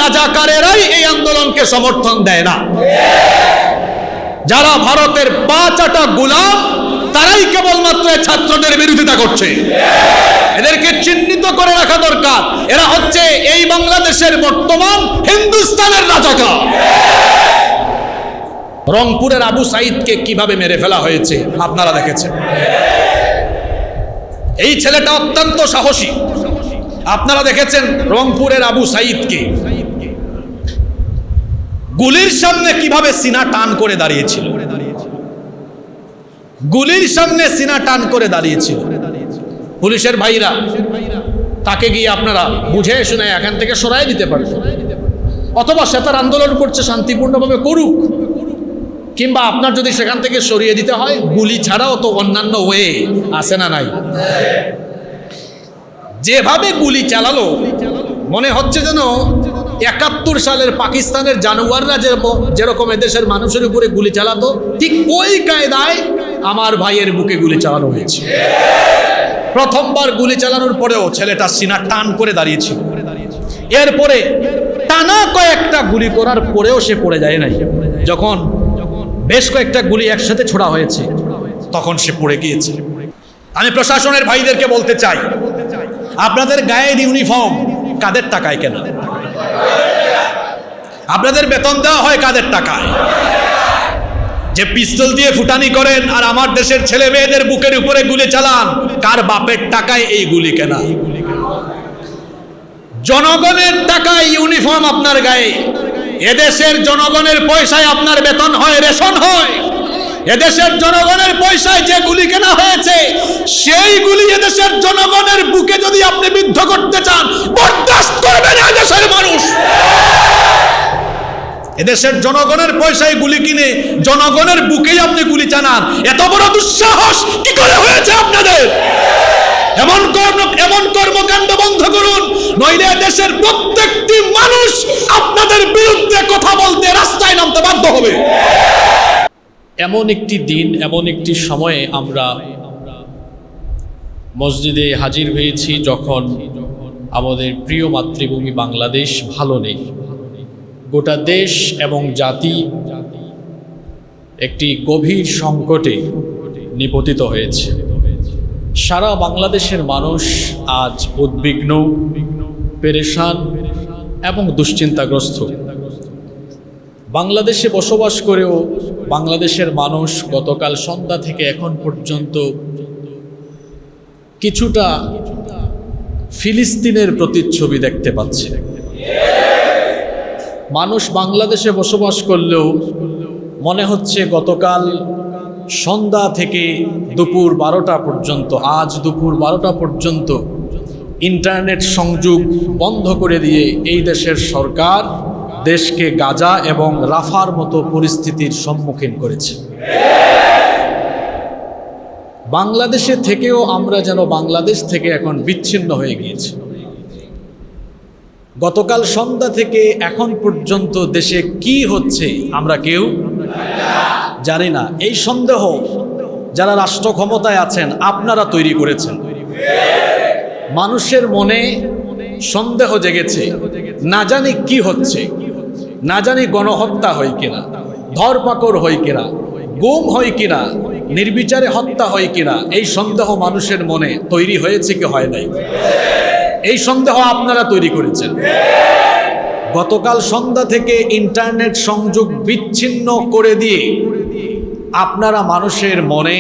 রাজাকারেরাই এই আন্দোলনকে সমর্থন দেয় না। যারা ভারতের পা চাটা গোলাম, তারাই কেবলমাত্র ছাত্রদের বিরোধিতা করছে। এদেরকে চিহ্নিত করে রাখা দরকার। এরা হচ্ছে এই বাংলাদেশের বর্তমান হিন্দুস্তানের রাজাকার। রংপুরের আবু সাইদকে কিভাবে মেরে ফেলা হয়েছে আপনারা দেখেছেন। এই ছেলেটা অত্যন্ত সাহসী। আপনারা দেখেছেন রংপুরের আবু সাইদকে গুলির সামনে কিভাবে সিনা টান করে দাঁড়িয়েছিল। গুলির সামনে সিনা টান করে দাঁড়িয়েছিল। পুলিশের ভাইরা তাকে গিয়ে আপনারা বুঝে শুনে এখান থেকে সরাই দিতে পারতেন, অথবা সে তার আন্দোলন করছে শান্তিপূর্ণভাবে করুক, কিংবা আপনার যদি সেখান থেকে সরিয়ে দিতে হয়, গুলি ছাড়াও তো অন্যান্য ওয়ে আছে না নাই। যেভাবে গুলি চালালো মনে হচ্ছে যেন ৭১ সালের পাকিস্তানের জানোয়াররা যেরকম এদেশের মানুষের উপরে গুলি চালাতো, ঠিক ওই কায়দায় আমার ভাইয়ের বুকে গুলি চালানো হয়েছে। প্রথমবার গুলি চালানোর পরেও ছেলেটা সিনা টান করে দাঁড়িয়েছিল। এরপরে টানা কয়েকটা গুলি করার পরেও সে পড়ে যায় নাই। যখন বেশ কয়েকটা গুলি একসাথে ছোড়া হয়েছে তখন সে পড়ে গিয়েছে। আমি প্রশাসনের ভাইদেরকে বলতে চাই, আপনাদের গায়ের ইউনিফর্ম কাদের টাকায় কেন? আপনাদের বেতন দেওয়া হয় কাদের টাকায়? যে পিস্তল দিয়ে ফুটানি করেন আর আমার দেশের ছেলে মেয়েদের বুকের উপরে গুলি চালান, কার বাপের টাকায় এই গুলি কেনা? জনগণের টাকায় ইউনিফর্ম আপনার গায়ে। এদেশের জনগণের পয়সায় আপনার বেতন হয়, রেশন হয়। এদেশের জনগণের পয়সায় যে গুলি কেনা হয়েছে, সেই গুলি এদেশের জনগণের বুকে যদি আপনি বিদ্ধ করতে চান, বরদাস্ত করবে না এদেশের মানুষ। এদেশের জনগণের পয়সায় গুলি কিনে জনগণের বুকেই আপনি গুলি চালান, এত বড় দুঃসাহস কি করে হয়েছে আপনাদের? এমন কর্মকাণ্ড বন্ধ করুন, নইলে দেশের প্রত্যেকটি মানুষ আপনাদের বিরুদ্ধে কথা বলতে রাস্তায় নামতে বাধ্য হবে। এমন একটি দিন, এমন একটি সময়ে আমরা মসজিদে হাজির হয়েছি যখন আমাদের প্রিয় মাতৃভূমি বাংলাদেশ ভালো নেই। গোটা দেশ এবং জাতি একটি গভীর সংকটে নিপতিত হয়েছে। সারা বাংলাদেশের মানুষ আজ উদ্বিগ্ন, পেরেশান এবং দুশ্চিন্তাগ্রস্ত। বাংলাদেশে বসবাস করেও বাংলাদেশের মানুষ গতকাল সন্ধ্যা থেকে এখন পর্যন্ত কিছুটা ফিলিস্তিনের প্রতিচ্ছবি দেখতে পাচ্ছে। মানুষ বাংলাদেশে বসবাস করলেও মনে হচ্ছে গতকাল সন্ধ্যা থেকে দুপুর 12টা পর্যন্ত, আজ দুপুর 12টা পর্যন্ত ইন্টারনেট সংযোগ বন্ধ করে দিয়ে এই দেশের সরকার দেশকে গাজা এবং রাফার মতো পরিস্থিতির সম্মুখীন করেছে। বাংলাদেশে থেকেও আমরা যেন বাংলাদেশ থেকে এখন বিচ্ছিন্ন হয়ে গিয়েছি। গতকাল সন্ধ্যা থেকে এখন পর্যন্ত দেশে কি হচ্ছে আমরা কেউ জানি না। এই সন্দেহ যারা রাষ্ট্র ক্ষমতায় আছেন আপনারা তৈরি করেছেন। মানুষের মনে সন্দেহ জেগেছে, না জানি কি হচ্ছে, না জানি গণহত্যা হয় কিনা, ধরপাকড় হয় কিনা, গুম হয় কিনা, নির্বিচারে হত্যা হয় কিনা। এই সন্দেহ মানুষের মনে তৈরি হয়েছে কি হয় নাই? এই সন্দেহ আপনারা তৈরি করেছেন। গতকাল সন্ধ্যা থেকে ইন্টারনেট সংযোগ বিচ্ছিন্ন করে দিয়ে আপনারা মানুষের মনে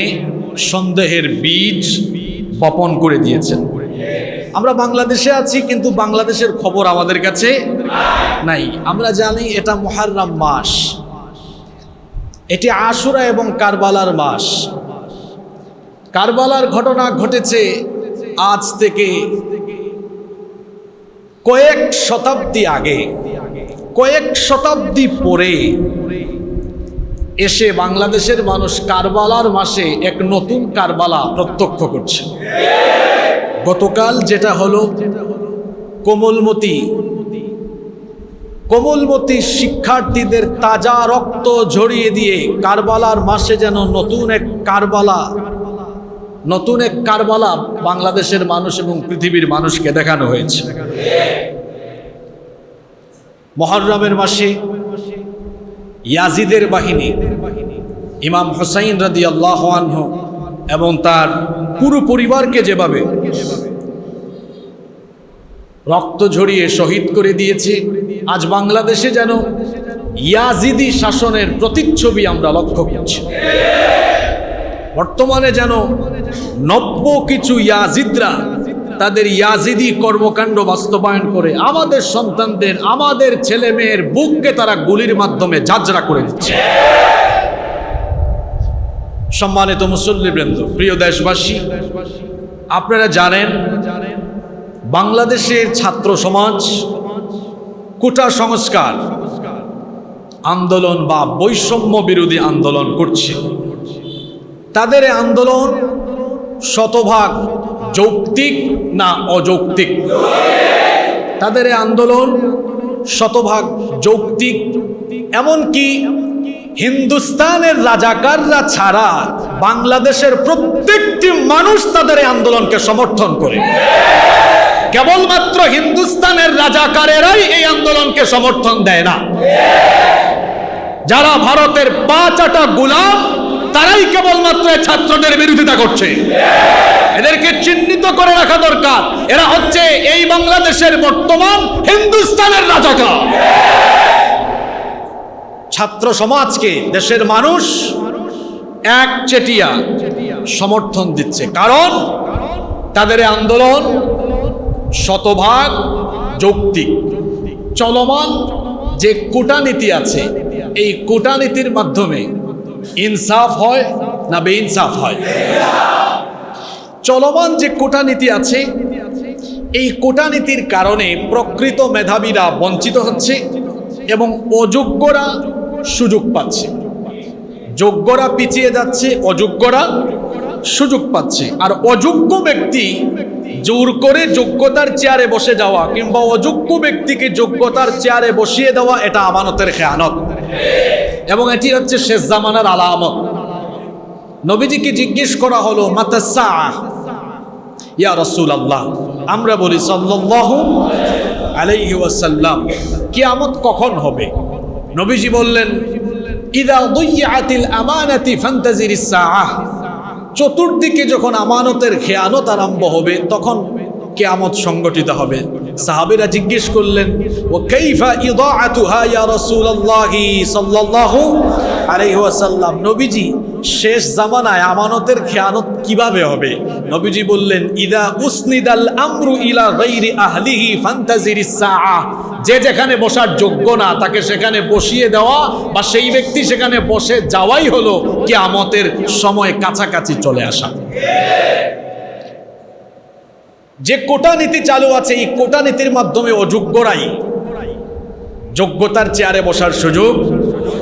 সন্দেহের বীজ বপন করে দিয়েছেন। আমরা বাংলাদেশে আছি, কিন্তু বাংলাদেশের খবর আমাদের কাছে নাই। আমরা জানি এটা মুহররম মাস, এটি আশুরা এবং কারবালার মাস। কারবালার ঘটনা ঘটেছে আজ থেকে কয়েক শতাব্দী আগে। কয়েক শতাব্দী পরে এসে বাংলাদেশের মানুষ কারবালার মাসে এক নতুন কারবালা প্রত্যক্ষ করছে। গতকাল যেটা হলো কোমলমতি শিক্ষার্থীদের তাজা রক্ত ঝরিয়ে দিয়ে কারবালার মাসে যেন নতুন এক কারবালা বাংলাদেশের মানুষ এবং পৃথিবীর মানুষকে দেখানো হয়েছে। মুহররমের মাসে ইয়াজিদের বাহিনী ইমাম হুসাইন রাদিয়াল্লাহু আনহু এবং তার পুরো পরিবারকে যেভাবে রক্ত ঝরিয়ে শহীদ করে দিয়েছে, আজ বাংলাদেশে যেন ইয়াজিদি শাসনের প্রতিচ্ছবি আমরা লক্ষ্য করছি। বর্তমানে যেন নব্য কিছু ইয়াজিদরা তাদের ইয়াজিদি কর্মকাণ্ড বাস্তবায়ন করে আমাদের সন্তানদের, আমাদের ছেলে মেয়ের বুককে তারা গুলির মাধ্যমে ঝাঁঝরা করে দিচ্ছে। সম্মানিত মুসল্লিবৃন্দ, প্রিয় দেশবাসী, আপনারা জানেন বাংলাদেশের ছাত্র সমাজ কোটা সংস্কার আন্দোলন বা বৈষম্য বিরোধী আন্দোলন করছে। তাদের আন্দোলন শতভাগ যৌক্তিক না অযৌক্তিক? তাদের আন্দোলন শতভাগ যৌক্তিক। এমনকি হিন্দুস্তানের রাজাকাররা ছাড়া বাংলাদেশের প্রত্যেকটি মানুষ তাদের আন্দোলনকে সমর্থন করে। কেবলমাত্র হিন্দুস্তানের রাজাকারেরাই এই আন্দোলনকে সমর্থন দেয় না। যারা ভারতের পাঁচাটা গোলাম, তারাই কেবলমাত্র ছাত্রদের বিরোধিতা করছে। এদেরকে চিহ্নিত করে রাখা দরকার। এরা হচ্ছে এই বাংলাদেশের বর্তমান হিন্দুস্তানের রাজাকার। ছাত্র সমাজকে দেশের মানুষ একচেটিয়া সমর্থন দিচ্ছে, কারণ তাদের আন্দোলন শতভাগ যৌক্তিক। চলমান যে কূটনীতি আছে, এই কূটনীতির মাধ্যমে ইনসাফ হয় না বেইনসাফ হয়? চলমান যে কূটনীতি আছে, এই কূটনীতির কারণে প্রকৃত মেধাবীরা বঞ্চিত হচ্ছে এবং অযোগ্যরা সুযোগ পাচ্ছে। যোগ্যরা পিছিয়ে যাচ্ছে, অযোগ্যরা সুযোগ পাচ্ছে। আর অযোগ্য ব্যক্তি জোর করে যোগ্যতার চেয়ারে বসে যাওয়া কিংবা অযোগ্য ব্যক্তিকে যোগ্যতার চেয়ারে বসিয়ে দেওয়া, এটা আমানতের খেয়ানত এবং এটি হচ্ছে শেষ জামানার আলামত। নবীজিকে জিজ্ঞেস করা হলো, মাতা সাআহ ইয়া রাসূলুল্লাহ। আমরা বলি সাল্লাল্লাহু আলাইহি ওয়াসাল্লাম, কিয়ামত কখন হবে? নবীজি বললেন, ইযা দুইয়াতিল আমানাতি ফান্তাজিরিস সাআহ। চতুর্দিকে যখন আমানতের খেয়ানত আরম্ভ হবে, তখন কিয়ামত সংগঠিত হবে। সাহাবীরা জিজ্ঞেস করলেন, ওয়া কাইফা ইদাআতুহা ইয়া রাসূলুল্লাহি সাল্লাল্লাহু আলাইহি ওয়াসাল্লাম, নবীজি শেষ জামানায় আমানতের খেয়ানত কিভাবে হবে? নবীজি বললেন, ইদা উসনিদাল আমরু ইলা গায়রি আহলিহি ফান্তাজিরিস সাআহ। যে যেখানে বসার যোগ্য না, তাকে সেখানে বসিয়ে দেওয়া বা সেই ব্যক্তি সেখানে বসে যাওয়াই হলো কিয়ামতের সময় কাছাকাছি চলে আসা। যে কোটানীতি চালু আছে, এই কোটানীতির মাধ্যমে অযোগ্যরাই যোগ্যতার চেয়ারে বসার সুযোগ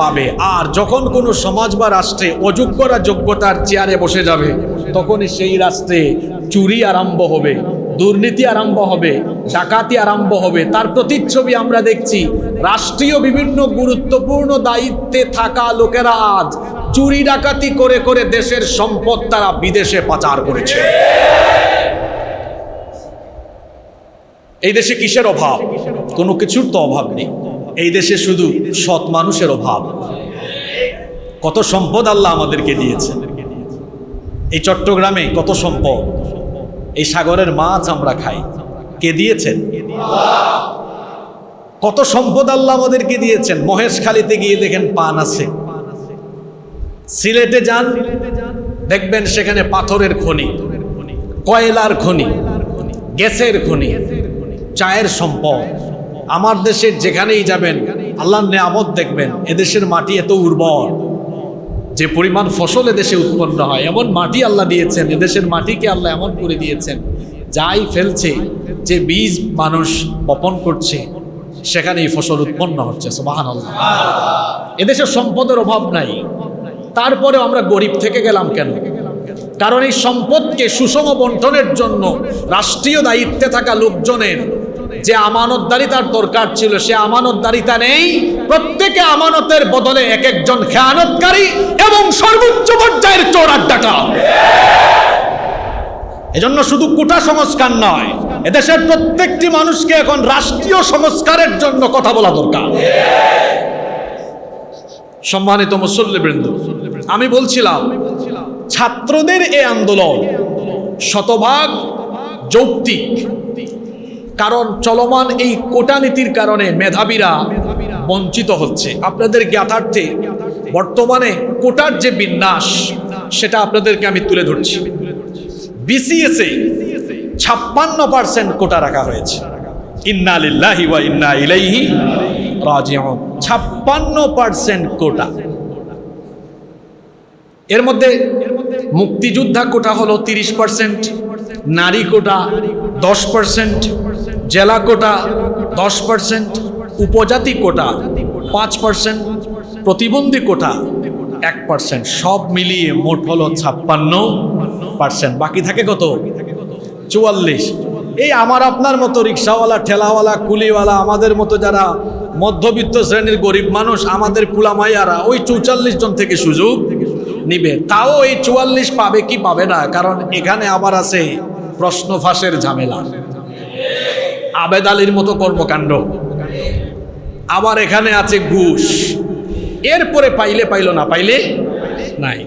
পাবে। আর যখন কোনো সমাজ বা রাষ্ট্রে অযোগ্যরা যোগ্যতার চেয়ারে বসে যাবে, তখনই সেই রাষ্ট্রে চুরি আরম্ভ হবে, দুর্নীতি আরম্ভ হবে, ডাকাতি আরম্ভ হবে। তার প্রতিচ্ছবি আমরা দেখছি। রাষ্ট্রীয় বিভিন্ন গুরুত্বপূর্ণ দায়িত্বে থাকা লোকেরা আজ চুরি ডাকাতি করে করে দেশের সম্পদ তারা বিদেশে পাচার করেছে। এই দেশে কিসের অভাব? কোনো কিছুর তো অভাব নেই। এই দেশে শুধু সৎ মানুষের অভাব। কত সম্পদ আল্লাহ আমাদেরকে দিয়েছেন। এই চট্টগ্রামে কত সম্পদ। এই সাগরের মাছ আমরা খাই, কে দিয়েছেন? কত সম্পদ আল্লাহ আমাদেরকে দিয়েছেন। মহেশখালীতে গিয়ে দেখেন পান আছে। সিলেটে যান, দেখবেন সেখানে পাথরের খনি, কয়লার খনি, গ্যাসের খনি, চায়ের সম্পদ। আমার দেশের যেখানেই যাবেন আল্লাহর নেয়ামত দেখবেন। এদেশের মাটি এত উর্বর, যে পরিমাণ ফসল এদেশে উৎপন্ন হয়, এমন মাটি আল্লাহ দিয়েছেন। এদেশের মাটিকে আল্লাহ এমন করে দিয়েছেন, যাই ফেলছে, যে বীজ মানুষ বপন করছে, সেখানেই ফসল উৎপন্ন হচ্ছে। সুবহানাল্লাহ। এদেশের সম্পদের অভাব নাই, তারপরেও আমরা গরিব থেকে গেলাম কেন? কারণ এই সম্পদকে সুষম বন্টনের জন্য রাষ্ট্রীয় দায়িত্বে থাকা লোকজনের যে আমানতদারিতার দরকার ছিল, সে আমানতদারিতা নেই। প্রত্যেকে আমানতের বদলে এক একজন খেয়ানতকারী এবং সর্বোচ্চ পর্যায়ের চোর আর ডাকাত। এজন্য শুধু কোটা সংস্কার নয়, এদেশের প্রত্যেকটি মানুষকে এখন রাষ্ট্রীয় সংস্কারের জন্য কথা বলা দরকার। সম্মানিত মুসল্লিবৃন্দ, আমি বলছিলাম ছাত্রদের এই আন্দোলন শতভাগ যৌক্তিক, কারণ চলমান এই কোটা নীতির কারণে মেধাবীরা বঞ্চিত হচ্ছে। আপনাদের জ্ঞাতার্থে বর্তমানে কোটার যে বিন্যাস সেটা আপনাদেরকে আমি তুলে ধরছি। বিসিএস এ 56% কোটা রাখা হয়েছে। ইন্না লিল্লাহি ওয়া ইন্না ইলাইহি রাজিউন। 56% কোটা। এর মধ্যে মুক্তিযোদ্ধা কোটা হলো 30%, নারী কোটা 10%, জেলা কোটা 10%, উপজাতি কোটা 5%, প্রতিবন্ধী কোটা 1%। সব মিলিয়ে মোট হলো 56%। বাকি থাকে কত? 44। এই আমার আপনার মতো রিক্সাওয়ালা, ঠেলাওয়ালা, কুলিওয়ালা, আমাদের মতো যারা মধ্যবিত্ত শ্রেণীর গরিব মানুষ, আমাদের কুলামাইয়ারা ওই 44 জন থেকে সুযোগ নিবে। তাও এই 44 পাবে কি পাবে না, কারণ এখানে আবার আছে প্রশ্ন ফাঁসের ঝামেলা, আবেদ আলীর মতো কর্মকাণ্ড, আবার এখানে আছে ঘুষ। এরপরে পাইলে পাইল, না পাইলে নাই।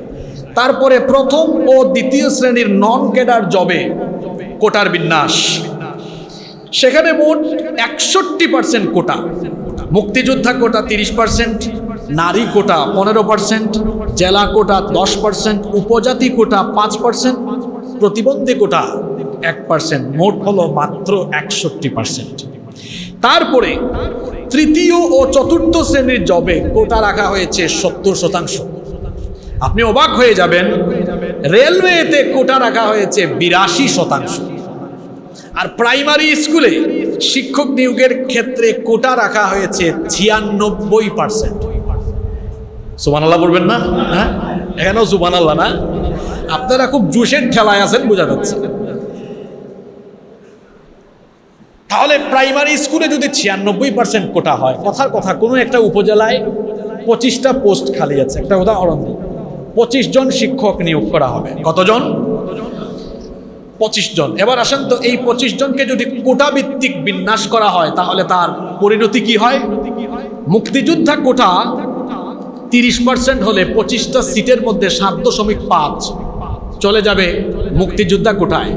তারপরে প্রথম ও দ্বিতীয় শ্রেণীর নন ক্যাডার জবে কোটার বিন্যাস, সেখানে মোট 61% কোটা। মুক্তিযোদ্ধা কোটা 30%, নারী কোটা 15%, জেলা কোটা 10%, উপজাতি কোটা 5%, প্রতিবন্ধী কোটা 1%। মোট হলো মাত্র 61%। তারপরে তৃতীয় ও চতুর্থ শ্রেণীর জবে কোটা রাখা হয়েছে 70%। আপনি অবাক হয়ে যাবেন, রেলওয়েতে কোটা রাখা হয়েছে 82%। আর প্রাইমারি স্কুলে শিক্ষক নিয়োগের ক্ষেত্রে কোটা রাখা হয়েছে 96%। সুবহানাল্লাহ বলবেন না? হ্যাঁ, এখানেও সুবহানাল্লাহ না? আপনারা খুব জোশের ঠেলায় আছেন, বোঝা যাচ্ছে। তাহলে প্রাইমারি স্কুলে যদি 96% কোটা হয়, কথার কথা কোনো একটা উপজেলায় 25টা পোস্ট খালি আছে। একটা উদাহরণ দিই, 25 জন শিক্ষক নিয়োগ করা হবে। কতজন? 25 জন। এবার আসেন তো, এই 25 জনকে যদি কোটা ভিত্তিক বিন্যাস করা হয় তাহলে তার পরিণতি কি হয়? মুক্তিযোদ্ধা কোটা 30% হলে 25টা সিটের মধ্যে 7.5 চলে যাবে মুক্তিযোদ্ধা কোটায়।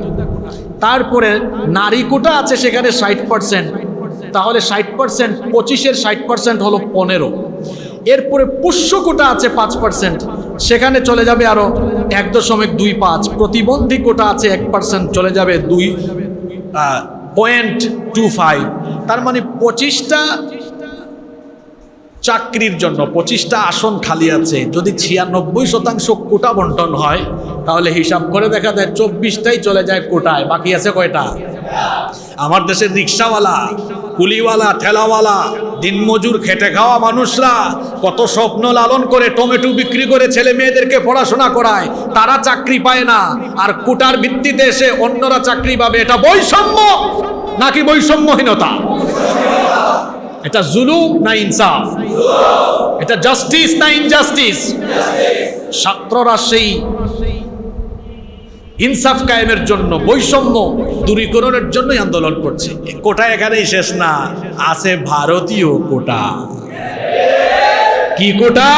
তারপরে নারী কোটা আছে সেখানে 60%, তাহলে 60%, 25-এর 60% হলো 15। এরপরে পুষ্য কোটা আছে 5%, সেখানে চলে যাবে আরো 1.25। প্রতিবন্ধী কোটা আছে 1%, চলে যাবে 2.25। তার মানে 25টা চাকরির জন্য 25টা আসন খালি আছে। যদি 96% কোটা বন্টন হয় তাহলে হিসাব করে দেখা যায় 24টাই চলে যায় কোটায়। বাকি আছে কয়টা? আমার দেশের রিক্সাওয়ালা, কুলিওয়ালা, ঠেলাওয়ালা, দিনমজুর, খেটে খাওয়া মানুষরা কত স্বপ্ন লালন করে টমেটো বিক্রি করে ছেলে মেয়েদেরকে পড়াশোনা করায়, তারা চাকরি পায় না। আর কোটার ভিত্তিতে এসে অন্যরা চাকরি পাবে। এটা বৈষম্য নাকি বৈষম্যহীনতা? এটা জুলুম না ইনসাফ? এটা জাস্টিস না ইনজাস্টিস? ছাত্ররা সেই ইনসাফ কায়েমের জন্য, বৈষম্য দূরীকরণের জন্যই আন্দোলন করছে। কোটা এখানেই শেষ না, আছে ভারতীয় কোটা। কি কোটা?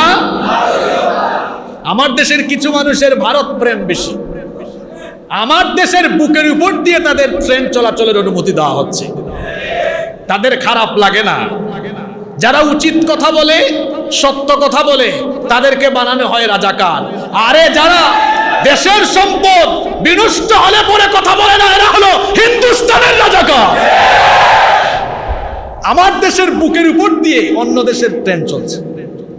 আমার দেশের কিছু মানুষের ভারত প্রেম বেশি। আমার দেশের বুকের উপর দিয়ে তাদের ট্রেন চলাচলের অনুমতি দেওয়া হচ্ছে, তাদের খারাপ লাগে না। যারা উচিত কথা বলে, সত্য কথা বলে, তাদেরকে বানানো হয় রাজাকার। আরে যারা দেশের সম্পদ বিনষ্ট হলে পরে কথা বলে না, এরা হলো হিন্দুস্তানের রাজাকার। আমার দেশের বুকের উপর দিয়ে অন্য দেশের ট্রেন চলছে,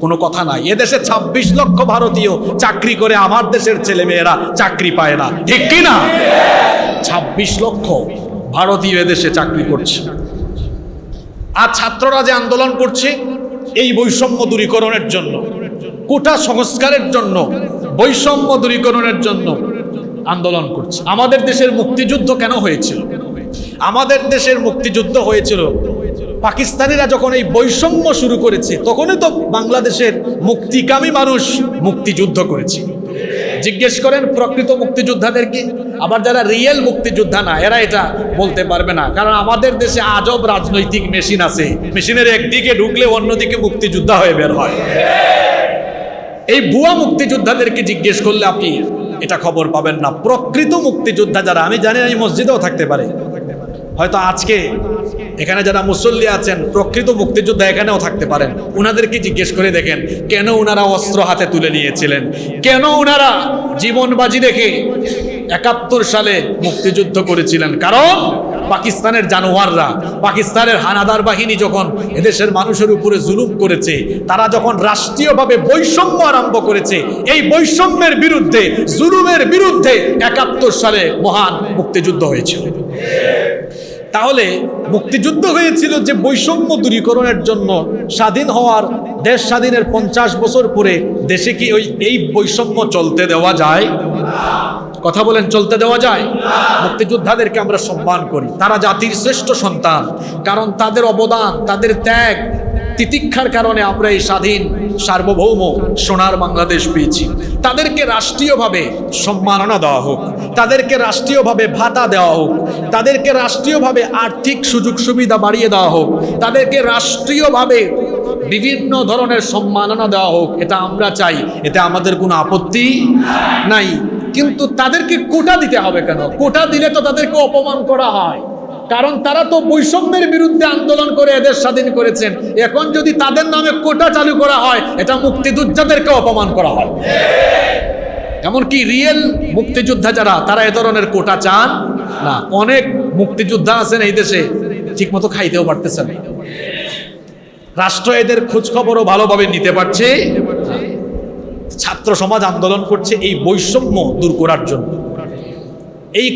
কোনো কথা নাই। এদেশে 26 লক্ষ ভারতীয় চাকরি করে, আমার দেশের ছেলে মেয়েরা চাকরি পায় না, ঠিক কি না? 26 লক্ষ ভারতীয় এদেশে চাকরি করছে। আর ছাত্ররা যে আন্দোলন করছে এই বৈষম্য দূরীকরণের জন্য, কোটা সংস্কারের জন্য, বৈষম্য দূরীকরণের জন্য আন্দোলন করছে। আমাদের দেশের মুক্তিযুদ্ধ কেন হয়েছিল? আমাদের দেশের মুক্তিযুদ্ধ হয়েছিল পাকিস্তানিরা যখন এই বৈষম্য শুরু করেছে, তখনই তো বাংলাদেশের মুক্তিকামী মানুষ মুক্তিযুদ্ধ করেছে। জিজ্ঞেস করেন প্রকৃত মুক্তিযোদ্ধাদেরকে, আবার যারা রিয়েল মুক্তিযোদ্ধা না এরা এটা বলতে পারবে না, কারণ আমাদের দেশে আজব রাজনৈতিক মেশিন আছে, মেশিনের একদিকে ঢুকলে অন্যদিকে মুক্তিযোদ্ধা হয়ে বের হয়। এই ভুয়া মুক্তিযোদ্ধাদেরকে জিজ্ঞেস করলে আপনি এটা খবর পাবেন না। প্রকৃত মুক্তিযোদ্ধা যারা, আমি জানি না এই মসজিদেও থাকতে পারে, হয়তো আজকে এখানে যারা মুসল্লি আছেন প্রকৃত মুক্তিযোদ্ধা এখানেও থাকতে পারেন, উনাদেরকে জিজ্ঞেস করে দেখেন কেন উনারা অস্ত্র হাতে তুলে নিয়েছিলেন, কেন উনারা জীবন বাজি রেখে ৭১ সালে মুক্তিযুদ্ধ করেছিলেন। কারণ পাকিস্তানের জানোয়াররা, পাকিস্তানের হানাদার বাহিনী যখন এদেশের মানুষের উপরে জুলুম করেছে, তারা যখন রাষ্ট্রীয়ভাবে বৈষম্য আরম্ভ করেছে, এই বৈষম্যের বিরুদ্ধে, জুলুমের বিরুদ্ধে ৭১ সালে মহান মুক্তিযুদ্ধ হয়েছিল। তাহলে মুক্তিযুদ্ধ হয়েছিল যে বৈষম্য দূরীকরণের জন্য। স্বাধীন হওয়ার, দেশ স্বাধীনের 50 বছর পরে দেশে কি এই বৈষম্য চলতে দেওয়া যায়? কথা বলেন, চলতে দেওয়া যায়? মুক্তিযোদ্ধাদেরকে আমরা সম্মান করি, তারা জাতির শ্রেষ্ঠ সন্তান, কারণ তাদের অবদান, তাদের ত্যাগ, তিতিক্ষার কারণে আমরা এই স্বাধীন সার্বভৌম সোনার বাংলাদেশ পেয়েছি। তাদেরকে রাষ্ট্রীয়ভাবে সম্মাননা দেওয়া হোক, তাদেরকে রাষ্ট্রীয়ভাবে ভাতা দেওয়া হোক, তাদেরকে রাষ্ট্রীয়ভাবে আর্থিক সুযোগ সুবিধা বাড়িয়ে দেওয়া হোক, তাদেরকে রাষ্ট্রীয়ভাবে বিভিন্ন ধরনের সম্মাননা দেওয়া হোক, এটা আমরা চাই, এতে আমাদের কোনো আপত্তি নাই। কিন্তু তাদেরকে কোটা দিতে হবে কেন? কোটা দিলে তো তাদেরকে অপমান করা হয়, কারণ তারা তো বৈষম্যের বিরুদ্ধে আন্দোলন করে এদের স্বাধীন করেছেন। এখন যদি তাদের নামে কোটা চালু করা হয়, এটা মুক্তিযোদ্ধাদেরকে অপমান করা হয়। এমনকি রিয়েল মুক্তিযোদ্ধা যারা, তারা এ ধরনের কোটা চান না। অনেক মুক্তিযোদ্ধা আছেন এই দেশে ঠিকমতো খাইতেও পারতেছেন, রাষ্ট্র এদের খোঁজ খবরও ভালোভাবে নিতে পারছে। ছাত্র সমাজ আন্দোলন করছে এই বৈষম্য দূর করার জন্য, এই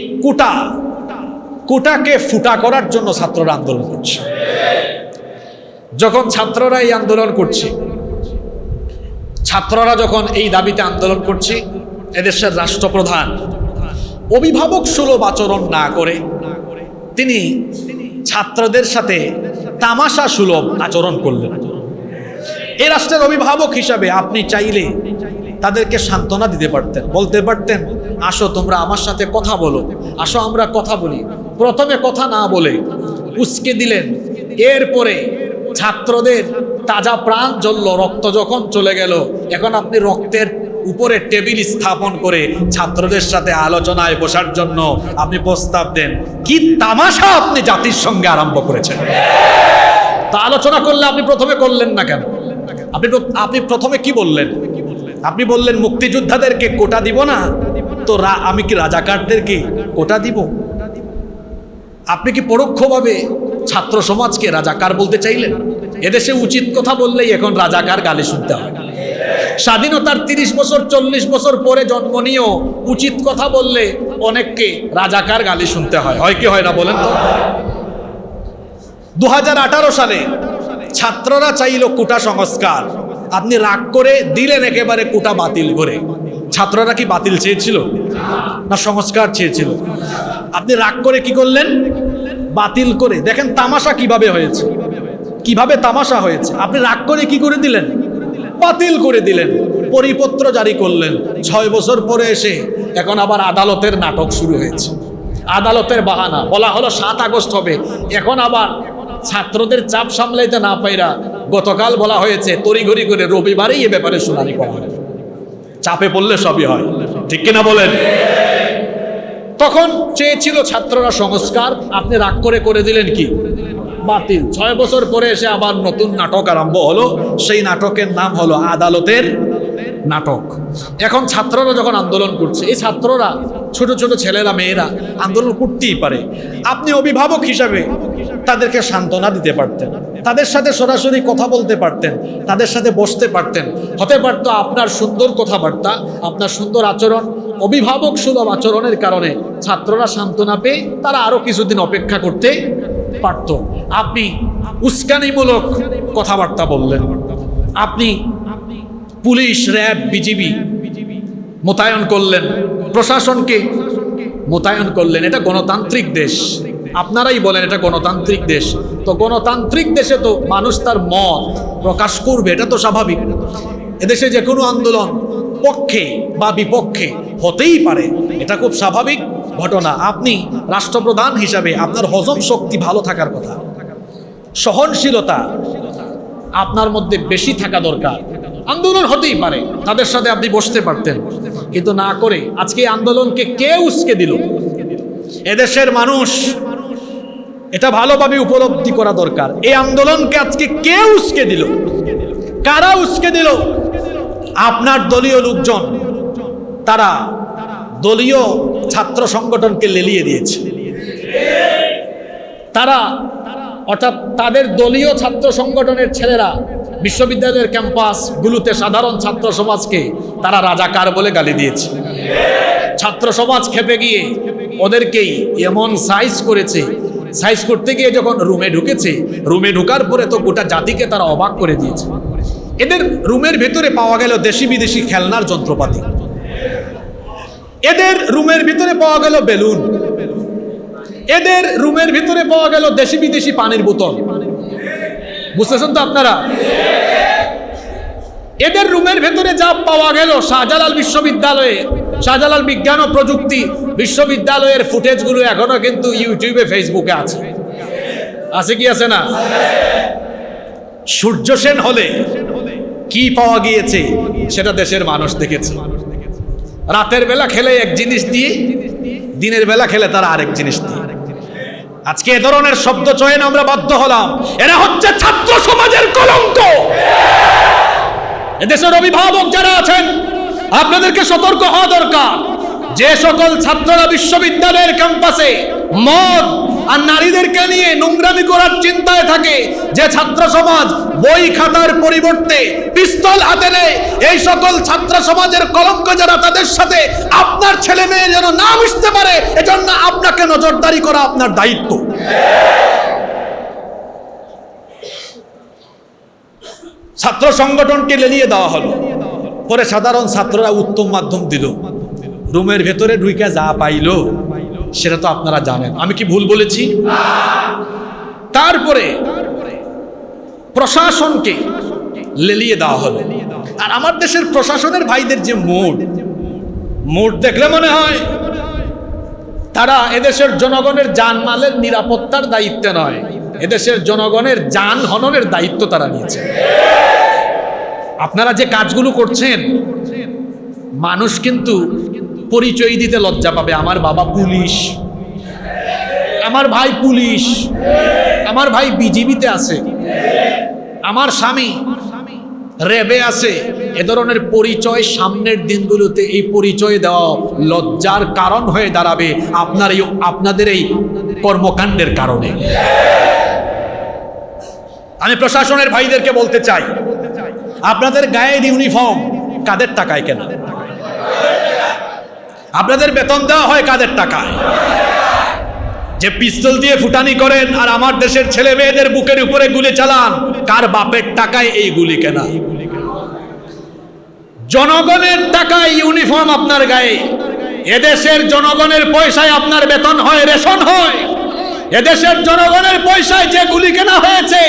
কোটাকে ফুটা করার জন্য ছাত্ররা আন্দোলন করছে। যখন ছাত্ররা এই আন্দোলন করছে, ছাত্ররা যখন এই দাবিতে আন্দোলন করছে, এদেশের রাষ্ট্রপ্রধান অভিভাবক সুলভ আচরণ না করে তিনি ছাত্রদের সাথে তামাশা সুলভ আচরণ করলেন। এই রাষ্ট্রের অভিভাবক হিসাবে আপনি চাইলে তাদেরকে সান্ত্বনা দিতে পারতেন, বলতে পারতেন, আসো তোমরা আমার সাথে কথা বলো, আসো আমরা কথা বলি। প্রথমে কথা না বলে উস্কে দিলেন, এরপরে ছাত্রদের তাজা প্রাণ জ্বলল, রক্ত যখন চলে গেল, এখন আপনি রক্তের উপরে টেবিল স্থাপন করে ছাত্রদের সাথে আলোচনায় বসার জন্য আপনি প্রস্তাব দেন। কি তামাশা আপনি জাতির সঙ্গে আরম্ভ করেছেন! তা আলোচনা করলে আপনি প্রথমে করলেন না কেন? আপনি প্রথমে কি বললেন? আপনি বললেন মুক্তিযোদ্ধাদেরকে কোটা দিব না, তো আমি কি রাজাকারদেরকে কোটা দিব? আপনি কি পরোক্ষভাবে ছাত্র সমাজকে রাজাকার বলতে চাইলেন? এদেশে উচিত কথা বললেই এখন রাজাকার গালি শুনতে হয়। স্বাধীনতার 30 বছর 40 বছর পরে জন্ম নিয়েও উচিত কথা বললে অনেককে রাজাকার গালি শুনতে হয়, হয় কি হয় না বলেন তো? 2018 সালে ছাত্ররা চাইল কোটা সংস্কার, আপনি রাগ করে দিলেন একেবারে কোটা বাতিল করে। ছাত্ররা কি বাতিল চেয়েছিল না সংস্কার চেয়েছিল? আপনি রাগ করে কি করলেন? বাতিল করে। দেখেন তামাশা কিভাবে হয়েছে, কিভাবে তামাশা হয়েছে। আপনি রাগ করে কি করে দিলেন? বাতিল করে দিলেন, পরিপত্র জারি করলেন। 6 বছর পরে এসে এখন আবার আদালতের নাটক শুরু হয়েছে, আদালতের বাহানা। বলা হলো 7 আগস্ট হবে, এখন আবার ছাত্রদের চাপ সামলাইতে না পাইরা গতকাল বলা হয়েছে তড়িঘড়ি করে রবিবারেই এ ব্যাপারে শুনানি করা হবে। চাপে পড়লে সবই হয়, ঠিক কিনা বলেন? তখন চেয়েছিল ছাত্ররা সংস্কার, আপনি রাগ করে দিলেন কি? বাতিল। 6 বছর পরে এসে আবার নতুন নাটক আরম্ভ হলো, সেই নাটকের নাম হলো আদালতের নাটক। এখন ছাত্ররা যখন আন্দোলন করছে, এই ছাত্ররা ছোট ছোট ছেলেরা মেয়েরা আন্দোলন করতেই পারে। আপনি অভিভাবক হিসাবে তাদেরকে সান্ত্বনা দিতে পারতেন, তাদের সাথে সরাসরি কথা বলতে পারতেন, তাদের সাথে বসতে পারতেন। হতে পারতো আপনার সুন্দর কথাবার্তা, আপনার সুন্দর আচরণ, অভিভাবক সুলভ আচরণের কারণে ছাত্ররা সান্ত্বনা পেয়ে তারা আরো কিছুদিন অপেক্ষা করতে পারত। আপনি উস্কানিমূলক কথাবার্তা বললেন, আপনি পুলিশ, র্যাব, বিজিবি মোতায়েন করলেন, প্রশাসনকে মোতায়েন করলেন। এটা গণতান্ত্রিক দেশ, আপনারাই বলেন এটা গণতান্ত্রিক দেশ। তো গণতান্ত্রিক দেশে তো মানুষ তার মত প্রকাশ করবে, এটা তো স্বাভাবিক। এদেশে যে কোনো আন্দোলন পক্ষে বা বিপক্ষে হতেই পারে, এটা খুব স্বাভাবিক। ঘটনা। আপনি রাষ্ট্রপ্রধান হিসাবে আপনার হজম শক্তি ভালো থাকার কথা, সহনশীলতা আপনার মধ্যে বেশি থাকা দরকার। আন্দোলন হতেই পারে, তাদের সাথে আপনি বসতে পারতেন, কিন্তু না করে আজকে আন্দোলনকে কে উস্কে দিল? এদেশের মানুষ এটা ভালোভাবে উপলব্ধি করা দরকার। এই আন্দোলনকে আজকে কে উস্কে দিল? কারা উস্কে দিল? আপনার দলীয় লোকজন, তারা দলীয় ছাত্র সংগঠনকে লেলিয়ে দিয়েছে। তারা অর্থাৎ তাদের দলীয় ছাত্র সংগঠনের ছেলেরা বিশ্ববিদ্যালয়ের ক্যাম্পাসগুলোতে সাধারণ ছাত্র সমাজকে তারা রাজাকার বলে গালি দিয়েছে। ছাত্র সমাজ খেপে গিয়ে ওদেরকেই এমন সাইজ করেছে, সাইজ করতে গিয়ে যখন রুমে ঢুকেছে, রুমে ঢোকার পরে তো গোটা জাতিকে তারা অবাক করে দিয়েছে। এদের রুমের ভেতরে পাওয়া গেল দেশি বিদেশি খেলনার যন্ত্রপাতি, এদের রুমের ভিতরে পাওয়া গেল বেলুন, এদের রুমের ভিতরে পাওয়া গেল দেশি বিদেশি পানির বোতল। বুঝতেছেন তো আপনারা? এদের রুমের ভেতরে যা পাওয়া গেল, শাহজালাল বিশ্ববিদ্যালয়ে, শাহজালাল বিজ্ঞান ও প্রযুক্তি বিশ্ববিদ্যালয়ের ফুটেজগুলো এখনো কিন্তু ইউটিউবে ফেসবুকে আছে। আছে কি আছে না? সূর্য সেন হলে কি পাওয়া গিয়েছে সেটা দেশের মানুষ দেখেছে। রাতের বেলা খেলে এক জিনিস দিয়ে, দিনের বেলা খেলে তারা আরেক জিনিস দিয়ে। আজকে এ ধরনের শব্দ চয়ন আমরা বাধ্য হলাম। এরা হচ্ছে ছাত্র সমাজের কলঙ্ক। এদেশের অভিভাবক যারা আছেন, আপনাদেরকে সতর্ক হওয়া দরকার। যে সকল ছাত্ররা বিশ্ববিদ্যালয়ের ক্যাম্পাসে মদ আর নারীদেরকে নিয়ে নোংরামি করার চিন্তায় থাকে, যে ছাত্র সমাজ বই খাতার পরিবর্তে পিস্তল হাতে নেয়, এই সকল ছাত্র সমাজের কলঙ্ক যারা, তাদের সাথে আপনার ছেলে মেয়ে যেন না মিশতে পারে, এজন্য আপনাকে নজরদারি করা আপনার দায়িত্ব। ছাত্র সংগঠনকে লেলিয়ে দেওয়া হলো, পরে সাধারণ ছাত্ররা উত্তম মাধ্যম দিল, রুমের ভেতরে ঢুইকা যা পাইল সেটা তো আপনারা জানেন। আমি কি ভুল বলেছি? তারপরে প্রশাসনকে লেলিয়ে দেওয়া হলো। আর আমার দেশের প্রশাসনের ভাইদের যে মুড দেখলে মনে হয় তারা এদেশের জনগণের জানমালের নিরাপত্তার দায়িত্ব নয়, এদেশের জনগণের যান হননের দায়িত্ব তারা নিয়েছে। আপনারা যে কাজগুলো করছেন, মানুষ কিন্তু পরিচয় দিতে লজ্জা পাবে। আমার বাবা পুলিশ, আমার ভাই পুলিশ, আমার ভাই বিজিবিতে আছে, আমার স্বামী র্যাবে আছে। এ ধরনের পরিচয় সামনের দিনগুলোতে এই পরিচয় দেওয়া লজ্জার কারণ হয়ে দাঁড়াবে আপনাদের এই কর্মকাণ্ডের কারণে। আমি প্রশাসনের ভাইদেরকে বলতে চাই, আপনাদের গায়ের ইউনিফর্ম কাদের টাকায় কেনা? আপনাদের বেতন দেওয়া হয় কাদের টাকায়? যে পিস্তল দিয়ে ফুটানি করেন আর আমার দেশের ছেলে মেয়েদের বুকের উপরে গুলি চালান, কার বাপের টাকায় এই গুলি কেনা? জনগণের টাকায় ইউনিফর্ম আপনার গায়ে, এদেশের জনগণের পয়সায় আপনার বেতন হয়, রেশন হয়। এদেশের জনগণের পয়সায় যে গুলি কেনা হয়েছে,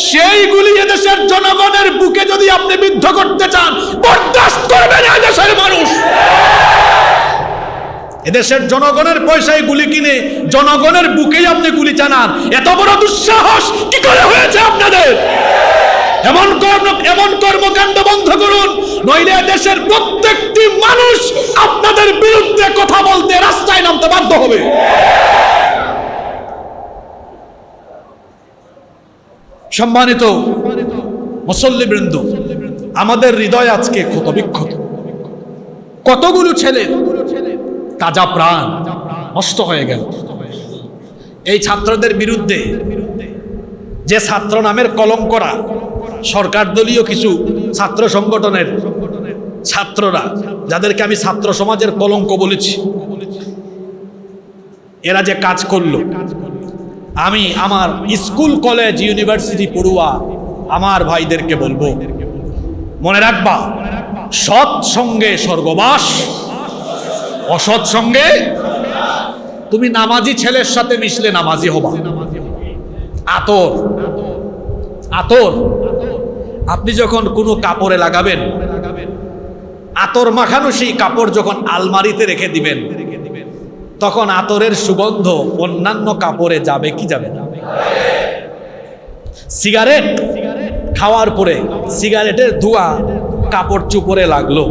সেই গুলি এদেশের জনগণের বুকে যদি আপনি বিদ্ধ করতে চান, বরদাস্ত করবে না এদেশের মানুষ। এদেশের জনগণের পয়সায় গুলি কিনে জনগণের বুকেই আপনি গুলি চালান, এত বড় দুঃসাহস কি করে হয়েছে আপনাদের? এমন কর্মকাণ্ড বন্ধ করুন, নইলে দেশের প্রত্যেকটি মানুষ আপনাদের বিরুদ্ধে কথা বলতে রাস্তায় নামতে বাধ্য হবে। সম্মানিত মুসল্লিবৃন্দ, আমাদের হৃদয় আজকে ক্ষতবিক্ষত। কতগুলো ছেলে তাজা প্রাণ নষ্ট হয়ে গেল এই ছাত্রদের বিরুদ্ধে। যে ছাত্র নামের কলঙ্করা, সরকার দলীয় কিছু ছাত্র সংগঠনের ছাত্ররা, যাদেরকে আমি ছাত্র সমাজের কলঙ্ক বলেছি, এরা যে কাজ করলো, আমি আমার স্কুল কলেজ ইউনিভার্সিটি পড়ুয়া আমার ভাইদেরকে বলবো, মনে রাখবা, সৎ সঙ্গে স্বর্গবাস, অসৎ সঙ্গে। তুমি নামাজি ছেলের সাথে মিশলে নামাজি হবা। আতর আতর আপনি যখন কোনো কাপড়ে লাগাবেন, আতর মাখানো সেই কাপড় যখন আলমারিতে রেখে দিবেন, তখন আতরের সুগন্ধ অন্যান্য কাপড়ে যাবে কি যাবে না? সিগারেট খাওয়ার পরে সিগারেটের ধোঁয়া কাপড় চুপড়ে লাগলো,